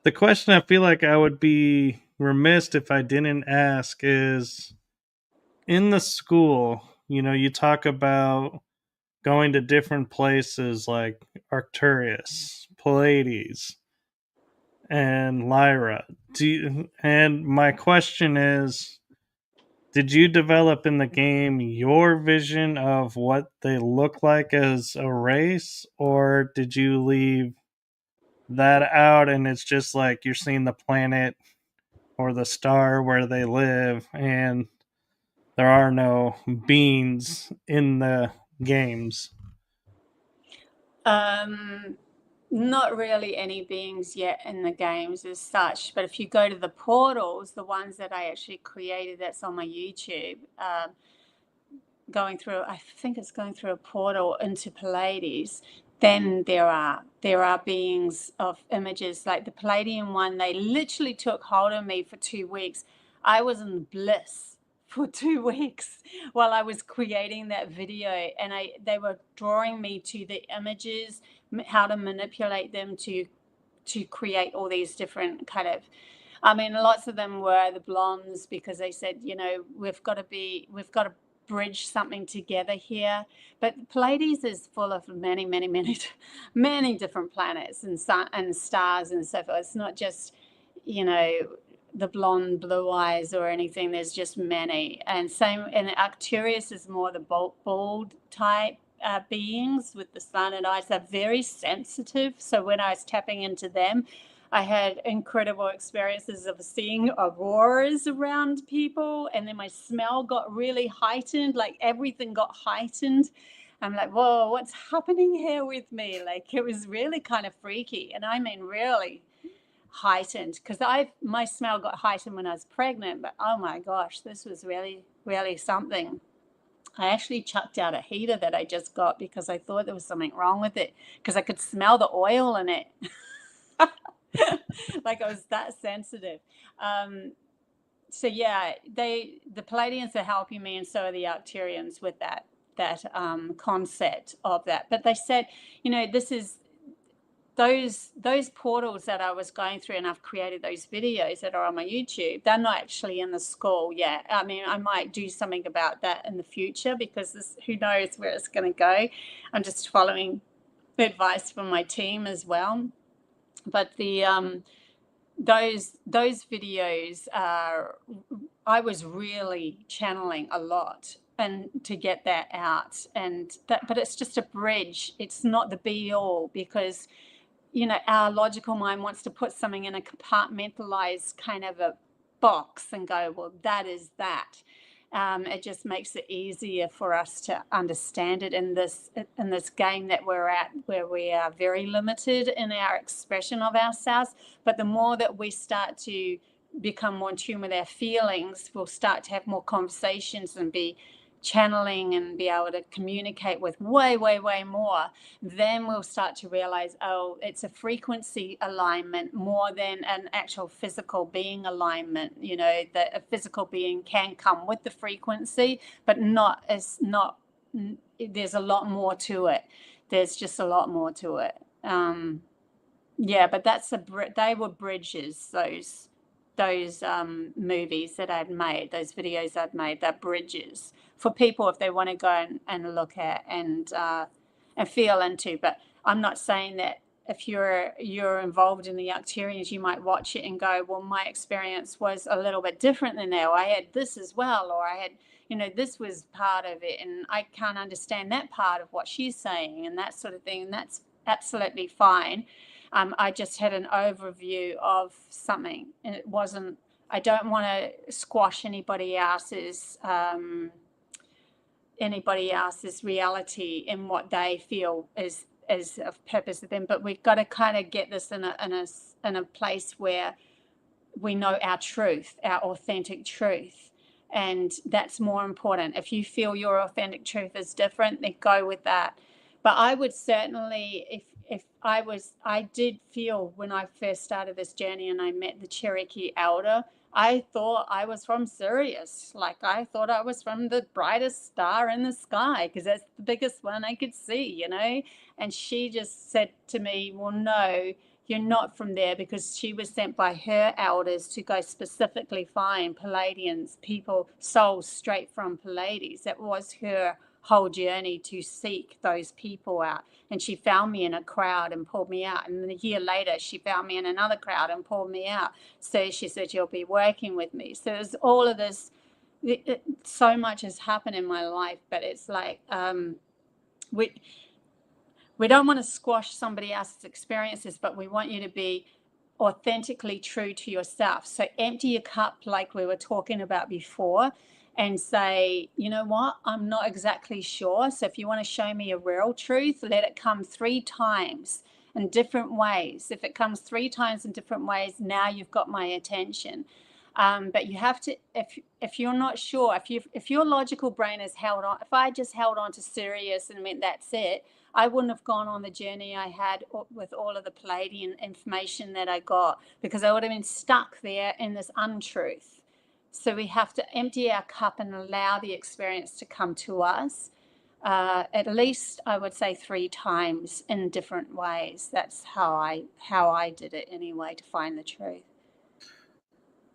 the question I feel like I would be remiss if I didn't ask is, in the school, you talk about going to different places like Arcturus, Pleiades, and Lyra. And my question is, did you develop in the game your vision of what they look like as a race, or did you leave that out and it's just like you're seeing the planet or the star where they live and there are no beings in the games? Not really any beings yet in the games as such, but if you go to the portals, the ones that I actually created, that's on my YouTube, going through, I think it's going through a portal into Pleiades, then there are beings of images. Like the Palladian one, they literally took hold of me for 2 weeks. I was in bliss for 2 weeks while I was creating that video, and they were drawing me to the images, how to manipulate them to create all these different kind of, I mean, lots of them were the blondes, because they said, we've got to bridge something together here. But Pleiades is full of many, many, many, many different planets and sun and stars and so forth. It's not just, the blonde blue eyes or anything. There's just many. And Arcturus is more the bald type beings with the slanted eyes. They're very sensitive. So when I was tapping into them, I had incredible experiences of seeing auroras around people, and then my smell got really heightened, like everything got heightened. I'm like, whoa, what's happening here with me? Like, it was really kind of freaky. And I mean, really heightened, because my smell got heightened when I was pregnant, but oh my gosh, this was really, really something. I actually chucked out a heater that I just got because I thought there was something wrong with it, because I could smell the oil in it. Like, I was that sensitive. So yeah, the Palladians are helping me, and so are the Arcturians with that concept of that. But they said, this is those portals that I was going through, and I've created those videos that are on my YouTube. They're not actually in the school yet. I mean, I might do something about that in the future, because who knows where it's going to go. I'm just following advice from my team as well. But those videos I was really channeling a lot, and to get that out, but it's just a bridge. It's not the be all, because our logical mind wants to put something in a compartmentalized kind of a box and go, well, that is that. It just makes it easier for us to understand it in this game that we're at, where we are very limited in our expression of ourselves. But the more that we start to become more in tune with our feelings, we'll start to have more conversations and be channeling and be able to communicate with way, way, way more. Then we'll start to realize, oh, it's a frequency alignment more than an actual physical being alignment. That a physical being can come with the frequency, but there's a lot more to it. There's just a lot more to it. Yeah, but they were bridges, those movies that I'd made, those videos I'd made, they're bridges for people if they want to go and look at and feel into. But I'm not saying that if you're involved in the Arcturians, you might watch it and go, well, my experience was a little bit different than that, or I had this as well, or I had, this was part of it, and I can't understand that part of what she's saying, and that sort of thing, and that's absolutely fine. I just had an overview of something, and it wasn't, I don't want to squash anybody else's reality in what they feel is of purpose of them. But we've got to kind of get this in a place where we know our truth, our authentic truth. And that's more important. If you feel your authentic truth is different, then go with that. But I would certainly, if I did feel when I first started this journey and I met the Cherokee Elder, I thought I was from Sirius. Like, I thought I was from the brightest star in the sky, because that's the biggest one I could see, And she just said to me, well, no, you're not from there, because she was sent by her elders to go specifically find Palladians, people, souls straight from Pleiades. That was her whole journey, to seek those people out. And she found me in a crowd and pulled me out. And then a year later, she found me in another crowd and pulled me out. So she said, you'll be working with me. So there's all of this. So much has happened in my life, but it's like we don't want to squash somebody else's experiences, but we want you to be authentically true to yourself. So empty your cup, like we were talking about before, and say, you know what, I'm not exactly sure. So if you want to show me a real truth, let it come 3 times in different ways. If it comes 3 times in different ways, now you've got my attention. But you have to, if you're not sure, if your logical brain is held on, if I just held on to Sirius and meant that's it, I wouldn't have gone on the journey I had with all of the Palladian information that I got, because I would have been stuck there in this untruth. So we have to empty our cup and allow the experience to come to us. At least I would say 3 times in different ways. That's how I did it anyway, to find the truth.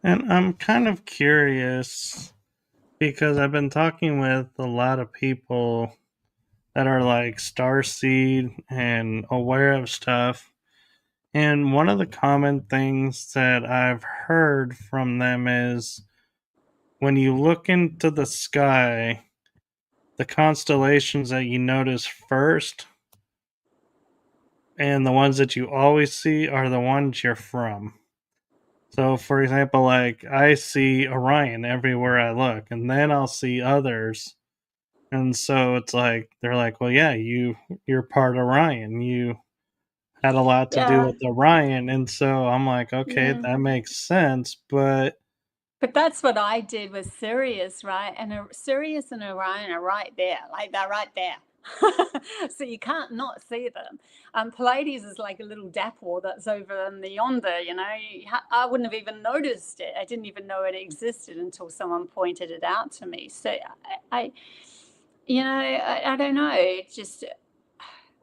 And I'm kind of curious because I've been talking with a lot of people that are like starseed and aware of stuff. And one of the common things that I've heard from them is when you look into the sky, the constellations that you notice first and the ones that you always see are the ones you're from. So, for example, like I see Orion everywhere I look, and then I'll see others. And so it's like they're like, "Well, yeah, you're part Orion. You had a lot to do Yeah, with Orion." And so I'm like, "Okay, yeah. that makes sense." But But that's what I did with Sirius, right? And Sirius and Orion are right there, like they're right there. So you can't not see them. Pallades is like a little dapple that's over in the yonder. I wouldn't have even noticed it. I didn't even know it existed until someone pointed it out to me. So I don't know. It just,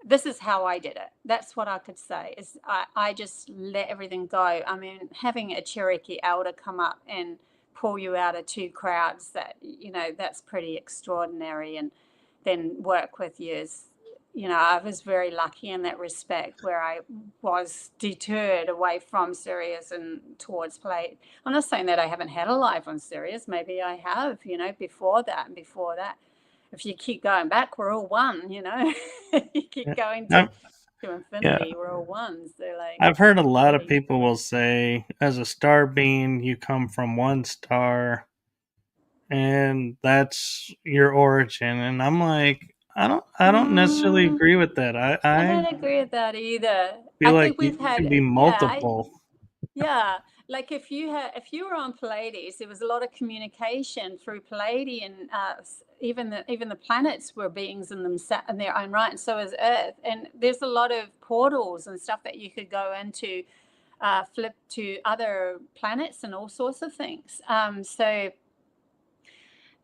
this is how I did it. That's what I could say. Is I just let everything go. I mean, having a Cherokee elder come up and pull you out of 2 crowds, that's pretty extraordinary, and then work with you is, I was very lucky in that respect, where I was deterred away from Sirius and towards play. I'm not saying that I haven't had a life on Sirius. Maybe I have, before that and before that. If you keep going back, we're all one, you keep yeah, going to I've, yeah, infinity, we're all one. So like, I've heard a lot of really, people will say, as a star being, you come from one star, and that's your origin. And I'm like, I don't necessarily mm, agree with that. I I I don't agree with that either. feel I like think we've you can be had, multiple. yeah, like if you were on Pallades, there was a lot of communication through Palladian. Even the planets were beings in their own right, and so is Earth. And there's a lot of portals and stuff that you could go into, flip to other planets and all sorts of things. So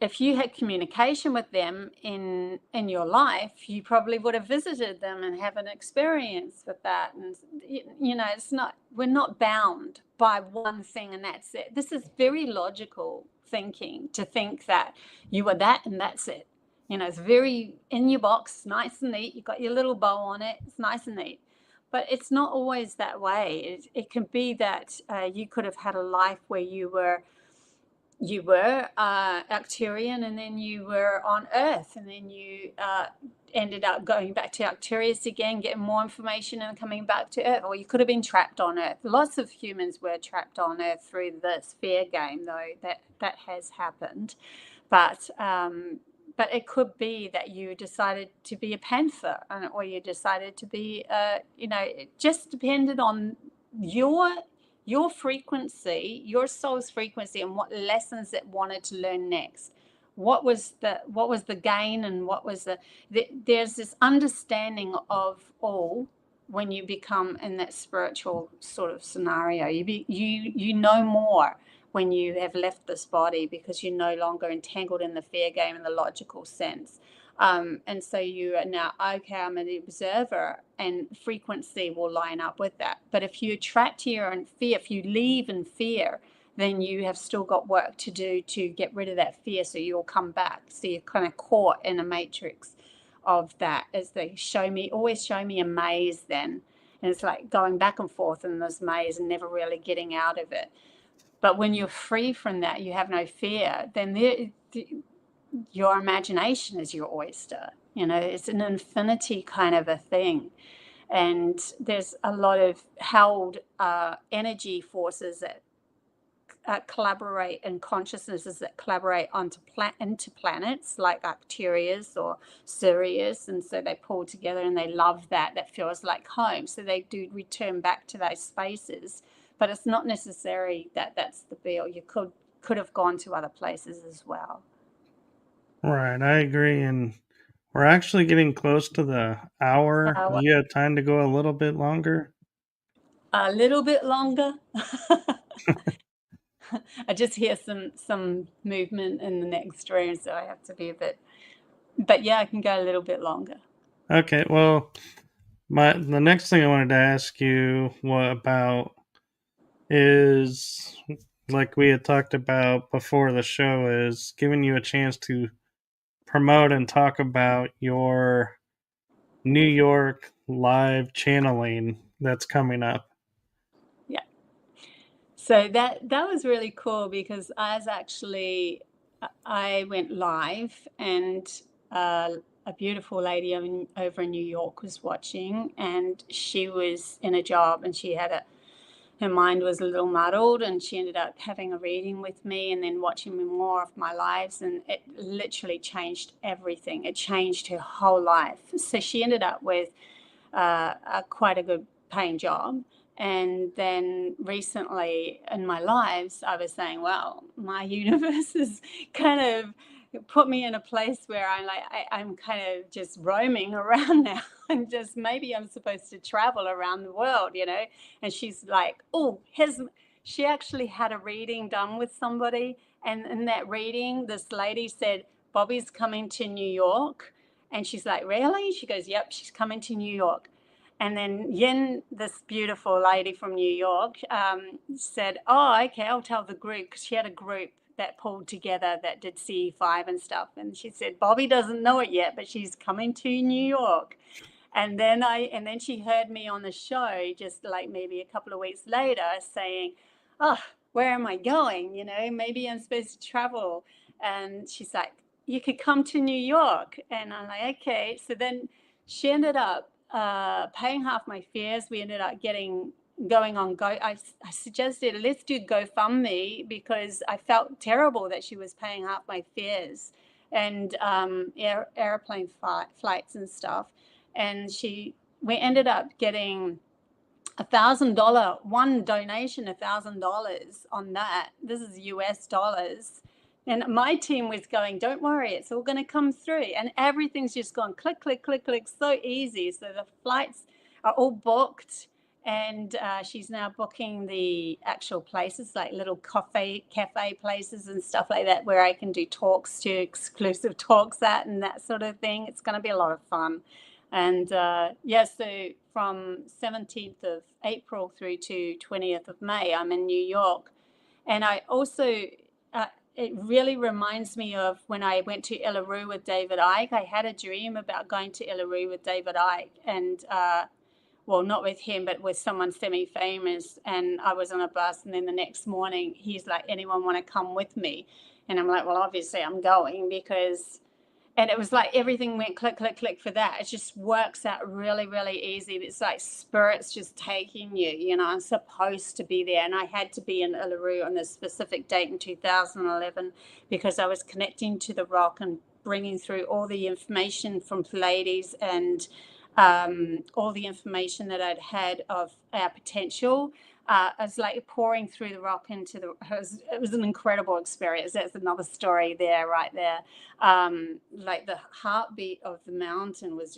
if you had communication with them in your life, you probably would have visited them and have an experience with that. And it's not, we're not bound by one thing and that's it. This is very logical thinking, to think that you are that and that's it. It's very in your box, nice and neat. You've got your little bow on it. It's nice and neat. But it's not always that way. It can be that you could have had a life where you were Arcturian, and then you were on Earth, and then you ended up going back to Arcturus again, getting more information and coming back to Earth. Or you could have been trapped on Earth. Lots of humans were trapped on Earth through the sphere game, though. That has happened. But it could be that you decided to be a panther, or you decided to be, it just depended on your frequency, your soul's frequency, and what lessons it wanted to learn next. What was the gain, and there's this understanding of all. When you become in that spiritual sort of scenario, you know more when you have left this body, because you're no longer entangled in the fair game in the logical sense. And so you are now, okay, I'm an observer, and frequency will line up with that. But if you're trapped here in fear, if you leave in fear, then you have still got work to do to get rid of that fear, so you'll come back. So you're kind of caught in a matrix of that, as they always show me a maze then. And it's like going back and forth in this maze and never really getting out of it. But when you're free from that, you have no fear, then your imagination is your oyster. It's an infinity kind of a thing. And there's a lot of held energy forces that collaborate, and consciousnesses that collaborate into planets like Arcturus or Sirius, and so they pull together and they love that feels like home, so they do return back to those spaces. But it's not necessary that that's the be-all. You could have gone to other places as well. Right, I agree, and we're actually getting close to the hour. Do you have time to go a little bit longer? A little bit longer. I just hear some movement in the next room, so I have to be a bit. But yeah, I can go a little bit longer. Okay, well, the next thing I wanted to ask you about is, like we had talked about before the show, is giving you a chance to promote and talk about your New York live channeling that's coming up. Yeah. So that was really cool because I went live, and a beautiful lady over in New York was watching, and she was in a job, and her mind was a little muddled, and she ended up having a reading with me and then watching more of my lives, and it literally changed everything. It changed her whole life. So she ended up with quite a good paying job. And then recently in my lives, I was saying, well, my universe has kind of put me in a place where I'm kind of just roaming around now, and just maybe I'm supposed to travel around the world, you know. And she's like, oh, she actually had a reading done with somebody, and in that reading, this lady said, Bobbie's coming to New York. And she's like, really? She goes, yep, she's coming to New York. And then Yin, this beautiful lady from New York, said, oh, okay, I'll tell the group, because she had a group that pulled together that did CE5 and stuff. And she said, Bobbie doesn't know it yet, but she's coming to New York. And then she heard me on the show just like maybe a couple of weeks later saying, oh, where am I going? You know, maybe I'm supposed to travel. And she's like, you could come to New York. And I'm like, okay. So then she ended up paying half my fares. We ended up going on I suggested, let's do GoFundMe, because I felt terrible that she was paying half my fares and airplane flights and stuff. And we ended up getting one donation, $1,000 on that. This is US dollars. And my team was going, don't worry, it's all going to come through. And everything's just gone click, click, click, click, so easy. So the flights are all booked. And she's now booking the actual places, like little cafe places and stuff like that, where I can do exclusive talks at, and that sort of thing. It's going to be a lot of fun. And so from 17th of April through to 20th of May, I'm in New York. And I also, it really reminds me of when I went to Illaroo with David Icke. I had a dream about going to Illaroo with David Icke, and well, not with him, but with someone semi-famous. And I was on a bus, and then the next morning, he's like, anyone want to come with me? And I'm like, well, obviously I'm going, because... And it was like everything went click, click, click for that. It just works out really, really easy. It's like spirit's just taking you, you know. I'm supposed to be there. And I had to be in Uluru on this specific date in 2011 because I was connecting to the rock and bringing through all the information from Pleiades and all the information that I'd had of our potential. I was like pouring through the rock into it was an incredible experience. That's another story there, right there. Like the heartbeat of the mountain was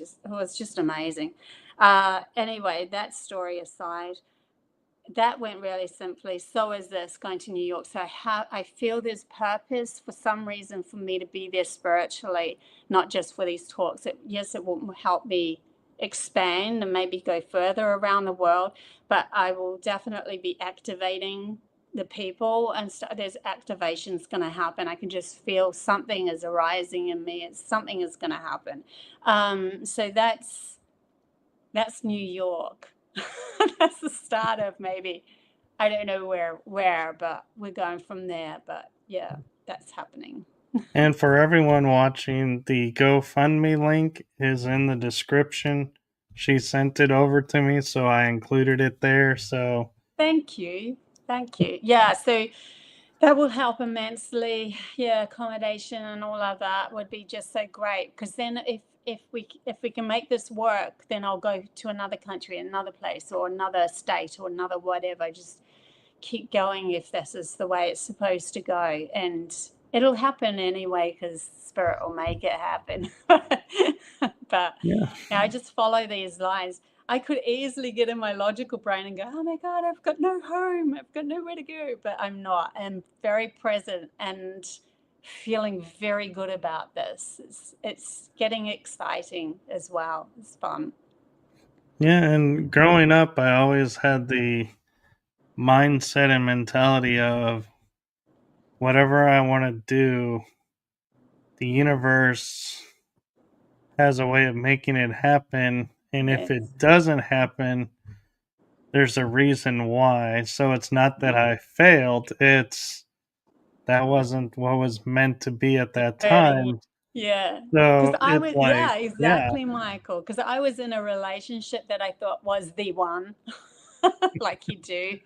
just amazing. Anyway, that story aside, that went really simply. So is this going to New York. So I feel there's purpose for some reason for me to be there spiritually, not just for these talks. Yes, it will help me expand and maybe go further around the world, but I will definitely be activating the people, and there's activations going to happen. I can just feel something is arising in me. Something is going to happen. So that's New York. That's the start of maybe, I don't know where, but we're going from there. But yeah, that's happening. And for everyone watching, the GoFundMe link is in the description. She sent it over to me, so I included it there. So Thank you. Yeah, so That will help immensely. Yeah, accommodation and all of that would be just so great. Because then, if we can make this work, then I'll go to another country, another place, or another state, or another whatever. Just keep going if this is the way it's supposed to go, and it'll happen anyway because Spirit will make it happen. But Yeah. yeah, I just follow these lines. I could easily get in my logical brain and go, oh my God, I've got no home. I've got nowhere to go. But I'm not. I'm very present and feeling very good about this. It's getting exciting as well. It's fun. Yeah, and growing up, I always had the mindset and mentality of whatever I want to do, the universe has a way of making it happen. And if Yes. it doesn't happen, there's a reason why. So it's not that I failed, it's that wasn't what was meant to be at that Early. time. Yeah. Because So I it's was, like, yeah, yeah, exactly, Michael. Because I was in a relationship that I thought was the one, like you do.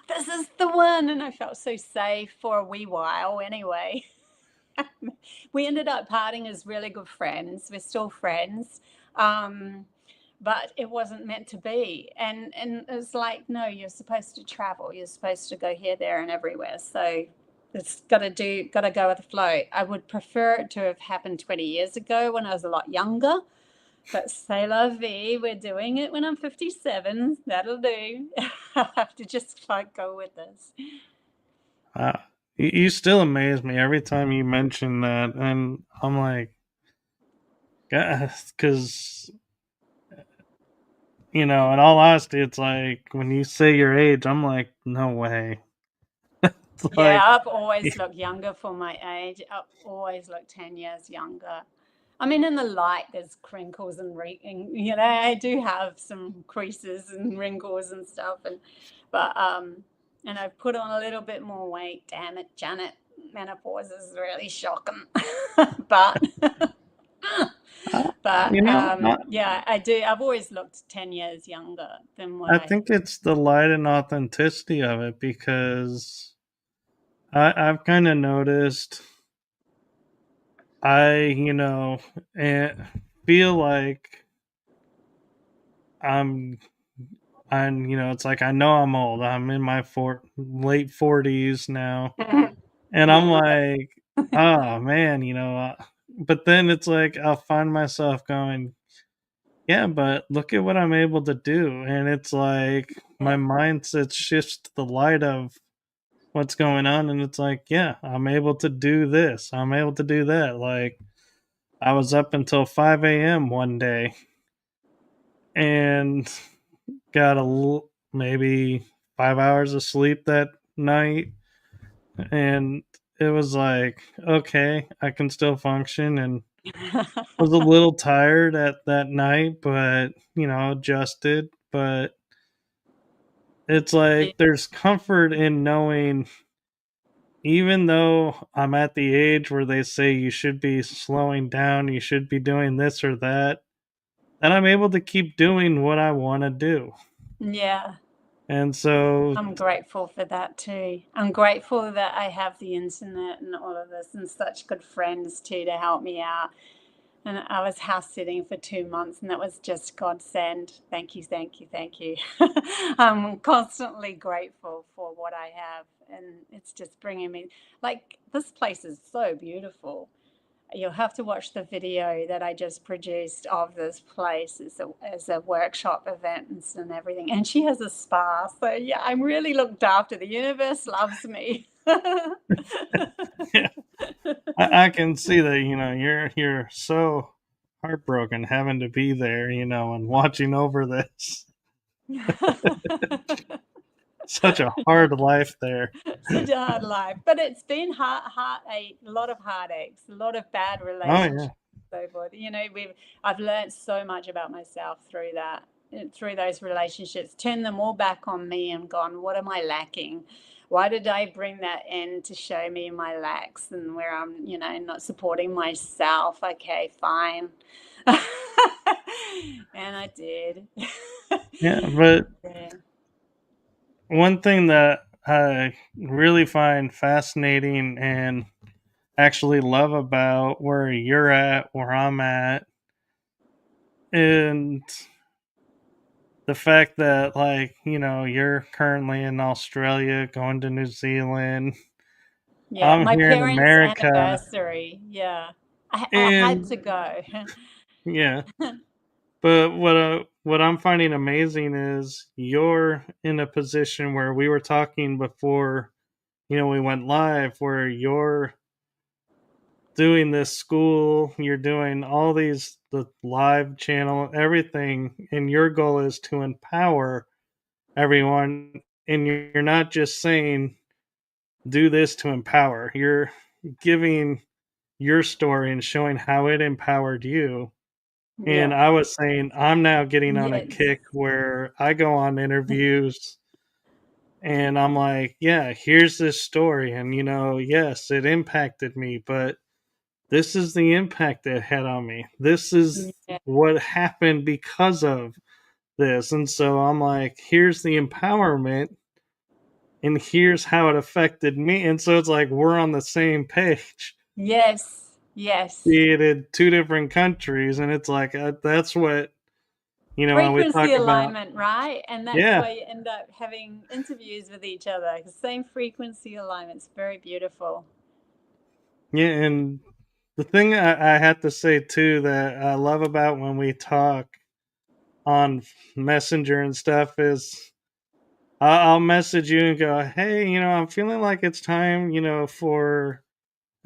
This is the one. And I felt so safe for a wee while anyway. We ended up parting as really good friends. We're still friends. Um, but it wasn't meant to be. And it's like, no, you're supposed to travel. You're supposed to go here, there, and everywhere. So it's got to go with the flow. I would prefer it to have happened 20 years ago when I was a lot younger. But c'est la vie. We're doing it when I'm 57. That'll do. I have to just like go with this. uh, you still amaze me every time you mention that. And I'm like, because, in all honesty, it's like when you say your age, I'm like, no way. It's Yeah, like, I've always looked younger for my age. I've always looked 10 years younger. I mean, in the light, there's crinkles and I do have some creases and wrinkles and stuff, and I've put on a little bit more weight. Damn it, Janet, menopause is really shocking. but uh, but I, yeah, I do. I've always looked 10 years younger than what I I. think it's the light and authenticity of it because I've kind of noticed I, feel like I'm, it's like I know I'm old. I'm in my late 40s now. And I'm Yeah. like, oh man, but then it's like I'll find myself going, yeah, but look at what I'm able to do. And it's like my Yeah. mindset shifts to the light of what's going on. And it's like, yeah, I'm able to do this. I'm able to do that. Like, I was up until 5 a.m. one day and got maybe 5 hours of sleep that night. And it was like, okay, I can still function and was a little tired at that night, but adjusted. But it's like there's comfort in knowing, even though I'm at the age where they say you should be slowing down, you should be doing this or that, and I'm able to keep doing what I want to do. Yeah. And so, I'm grateful for that too. I'm grateful that I have the internet and all of this and such good friends too to help me out. And I was house sitting for 2 months and that was just godsend. Thank you, thank you, thank you. I'm constantly grateful for what I have. And it's just bringing me, like, this place is so beautiful. You'll have to watch the video that I just produced of this place as a workshop event and everything. And she has a spa. So yeah, I'm really looked after. The universe loves me. yeah, I can see that, you're so heartbroken having to be there, and watching over this. Such a hard life there. Such a hard life, but it's been a lot of heartaches, a lot of bad Oh yeah. relationships, so forth. I've learned so much about myself through that, through those relationships. Turned them all back on me and gone, what am I lacking? Why did I bring that in to show me my lacks and where I'm, not supporting myself? Okay, fine. And I did. Yeah, but Yeah. one thing that I really find fascinating and actually love about where you're at, where I'm at, and the fact that, like, you're currently in Australia, going to New Zealand. Yeah, I'm my here in parents' America, anniversary. Yeah, I had and to go. yeah. But what I'm finding amazing is you're in a position where we were talking before, we went live, where you're doing this school, you're doing all the live channel, everything, and your goal is to empower everyone. And you're not just saying do this to empower. You're giving your story and showing how it empowered you. And Yeah. I was saying, I'm now getting on a Yes. kick where I go on interviews and I'm like, yeah, here's this story. And, yes, it impacted me, but this is the impact it had on me. This is Yeah. what happened because of this. And so I'm like, here's the empowerment and here's how it affected me. And so it's like we're on the same page, Yes. Yes. be it in two different countries. And it's like, that's what, when we talk Frequency about, alignment, right? And that's yeah, why you end up having interviews with each other. Same frequency alignment. It's very beautiful. yeah. And the thing I have to say too that I love about when we talk on Messenger and stuff is I'll message you and go, hey, I'm feeling like it's time, for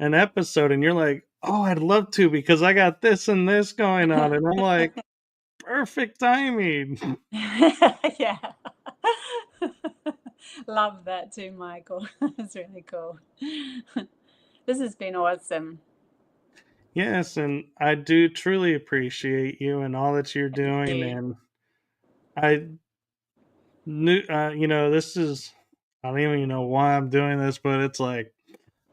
an episode. And you're like, oh, I'd love to because I got this and this going on. And I'm like, perfect timing. Yeah. Love that too, Michael. It's really cool. This has been awesome. Yes. And I do truly appreciate you and all that you're Thank doing. you. And I knew, this is, I don't even know why I'm doing this, but it's like,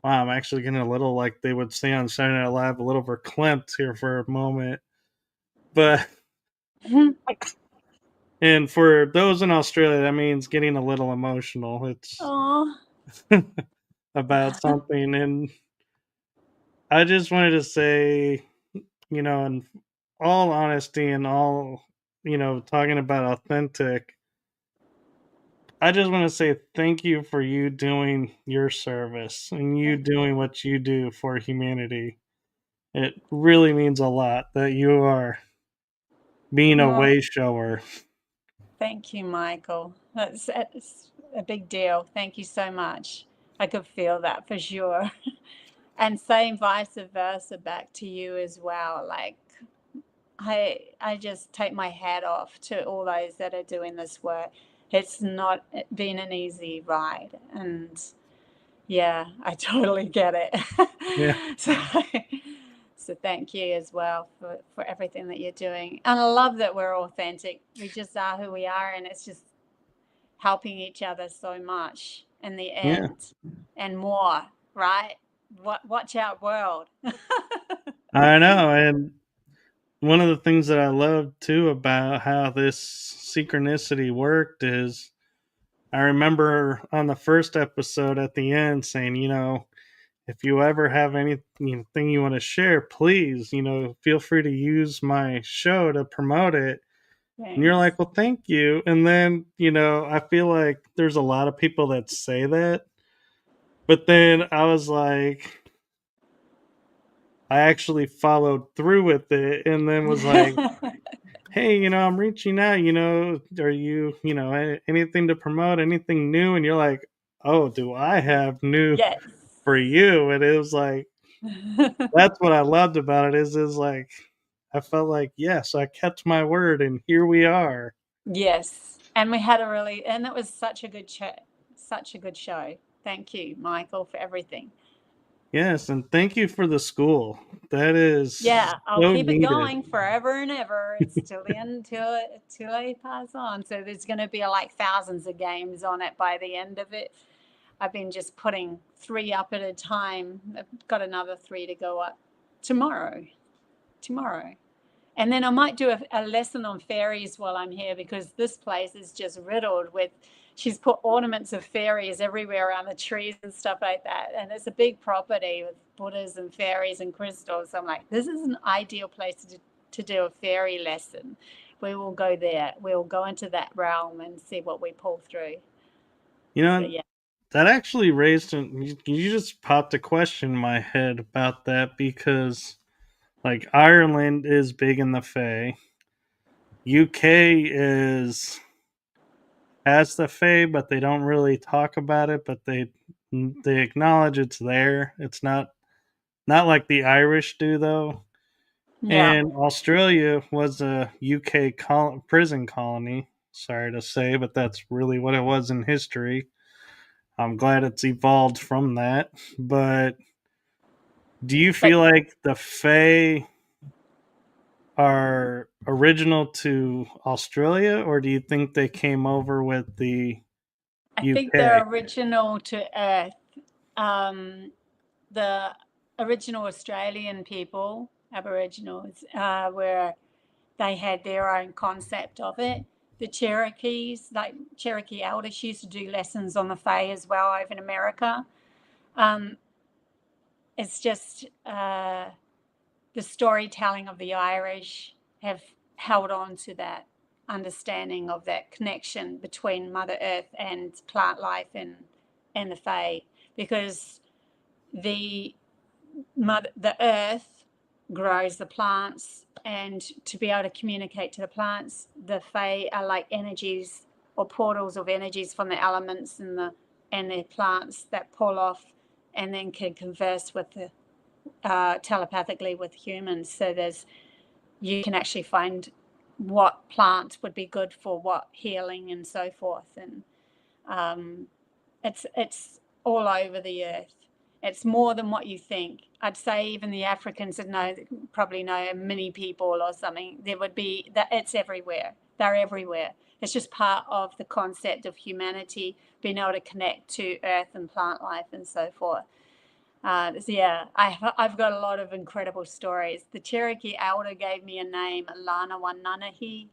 wow, I'm actually getting a little, like they would say on Saturday Night Live, a little verklempt here for a moment. But and for those in Australia, that means getting a little emotional. It's Oh, about something. And I just wanted to say, in all honesty and all, talking about authentic, I just want to say thank you for you doing your service and you thank you. doing what you do for humanity. It really means a lot that you are being a Well, way shower. thank you, Michael. That's a big deal. Thank you so much. I could feel that for sure. And same vice versa back to you as well. Like I just take my hat off to all those that are doing this work. It's not been an easy ride, and yeah, I totally get Yeah, it. So thank you as well for everything that you're doing. And I love that we're authentic. We just are who we are, and it's just helping each other so much in the yeah, end and more, right? Watch out, world. I know. And one of the things that I love too about how this synchronicity worked is I remember on the first episode at the end saying, if you ever have anything you want to share, please, feel free to use my show to promote it. And you're Thanks. like, well, thank you. And then, I feel like there's a lot of people that say that. But then I was like, I actually followed through with it and then was like, hey, I'm reaching out, are you, anything to promote, anything new? And you're like, oh, do I have new Yes. for you? And it was like, that's what I loved about it is like, I felt like, yes, I kept my word and here we are. Yes. And we had a really, and it was such a good show, such a good show. Thank you, Michael, for everything. Yes. And thank you for the school. That is Yeah, I'll so keep it needed. going forever and ever. It's till the end, till I pass on. So there's going to be like thousands of games on it by the end of it. I've been just putting 3 up at a time. I've got another 3 to go up tomorrow. Tomorrow. And then I might do a lesson on fairies while I'm here because this place is just riddled with she's put ornaments of fairies everywhere around the trees and stuff like that. And it's a big property with Buddhas and fairies and crystals. I'm like, this is an ideal place to do a fairy lesson. We will go there. We will go into that realm and see what we pull through. You know, So, yeah. that actually raised you just popped a question in my head about that because like Ireland is big in the Fae. UK is has the Fae, but they don't really talk about it, but they acknowledge it's there. It's not like the Irish do though. Yeah. And Australia was a UK prison colony. Sorry to say, but that's really what it was in history. I'm glad it's evolved from that. But do you But feel like the Fae are original to Australia, or do you think they came over with the I think UK? they're original to Earth. The original Australian people, Aboriginals, were they had their own concept of it. The Cherokees, like Cherokee elders, used to do lessons on the Fae as well over in America. Um, it's just the storytelling of the Irish have held on to that understanding of that connection between Mother Earth and plant life and the Fae, because the the earth grows the plants, and to be able to communicate to the plants, the Fae are like energies or portals of energies from the elements and the plants that pull off and then can converse with the telepathically with humans. So you can actually find what plants would be good for what healing and so forth. And it's all over the earth. It's more than what you think. I'd say even the Africans would know, probably know many people or something. There would be that. It's everywhere. They're everywhere. It's just part of the concept of humanity being able to connect to earth and plant life and so forth. So yeah, I've got a lot of incredible stories. The Cherokee elder gave me a name, Alana Wananahi,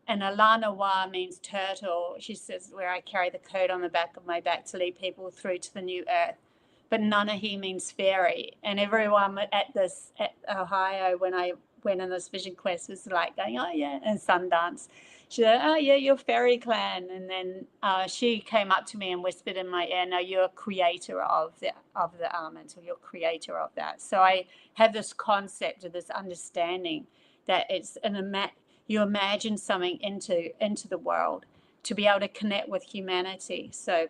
and Alana Wa means turtle. She says where I carry the code on the back of my back to lead people through to the new earth. But Nanahi means fairy, and everyone at Ohio when I went on this vision quest was like going, oh yeah, and Sundance. She said, oh yeah, you're fairy clan, and then she came up to me and whispered in my ear, no, you're a creator of the elemental, you're creator of that. So I have this concept of this understanding that it's you imagine something into the world to be able to connect with humanity. So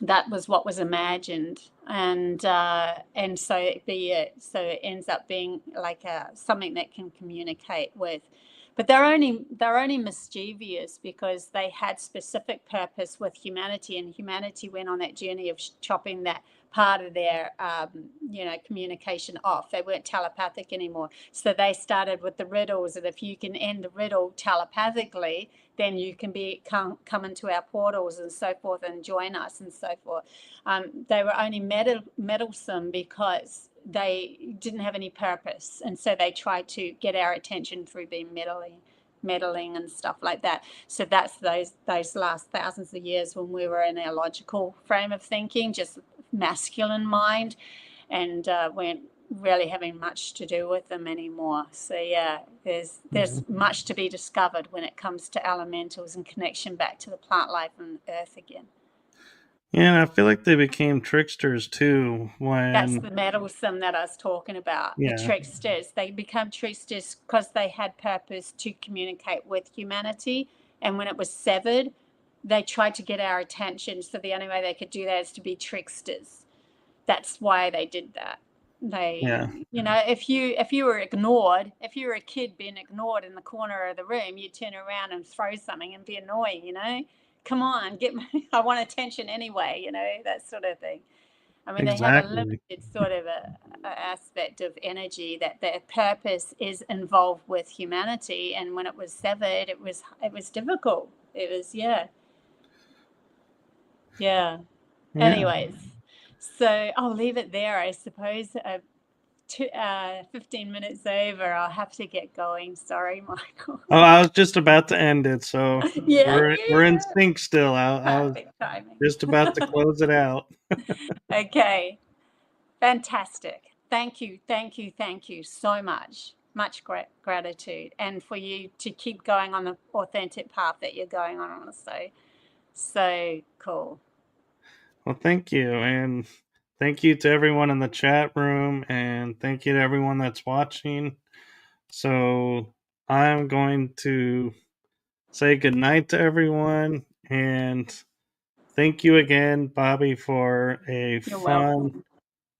that was what was imagined, and so it ends up being like something that can communicate with. But they're only mischievous because they had specific purpose with humanity, and humanity went on that journey of chopping that part of their communication off. They weren't telepathic anymore, so they started with the riddles, and if you can end the riddle telepathically, then you can come into our portals and so forth and join us and so forth. They were only meddlesome because they didn't have any purpose, and so they tried to get our attention through being meddling and stuff like that. So that's those last thousands of years when we were in our logical frame of thinking, just masculine mind, and weren't really having much to do with them anymore. So yeah, there's much to be discovered when it comes to elementals and connection back to the plant life and earth again. Yeah, and I feel like they became tricksters too That's when the meddlesome that I was talking about. The yeah. tricksters. They become tricksters because they had purpose to communicate with humanity. And when it was severed, they tried to get our attention. So the only way they could do that is to be tricksters. That's why they did that. Yeah. If you were ignored, if you were a kid being ignored in the corner of the room, you'd turn around and throw something and be annoying. Come on, I want attention anyway, that sort of thing. I mean, they have a Exactly. limited sort of a aspect of energy that their purpose is involved with humanity, and when it was severed, it was difficult. It was yeah. Yeah. Anyways, so I'll leave it there, I suppose. 15 minutes over. I'll have to get going. Sorry, Michael. Oh, I was just about to end it, so Yeah, we're in sync still. I was perfect timing. just about to close it out. Okay, fantastic. Thank you, thank you, thank you so much. Much gratitude, and for you to keep going on the authentic path that you're going on. So cool. Well, thank you, and thank you to everyone in the chat room, and thank you to everyone that's watching. So I'm going to say goodnight to everyone, and thank you again, Bobbie, for a You're fun welcome.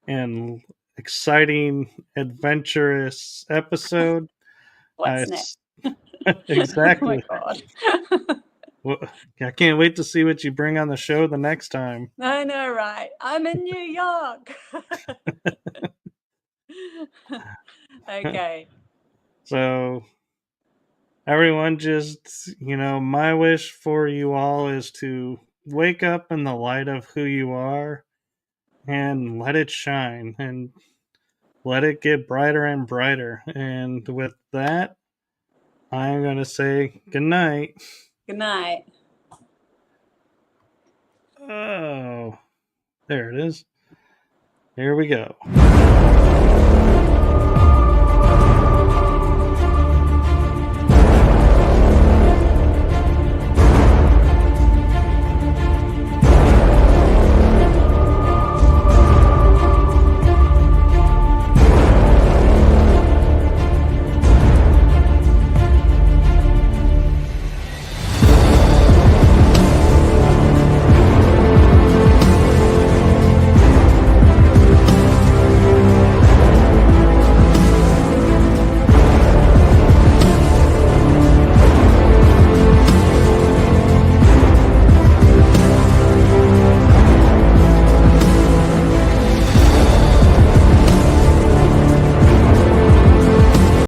and exciting, adventurous episode. What's next? Oh my Exactly. God. Well, I can't wait to see what you bring on the show the next time. I know, right? I'm in New York. Okay. So, everyone, just, my wish for you all is to wake up in the light of who you are and let it shine and let it get brighter and brighter. And with that, I'm going to say good night. Good night. Oh, there it is. Here we go.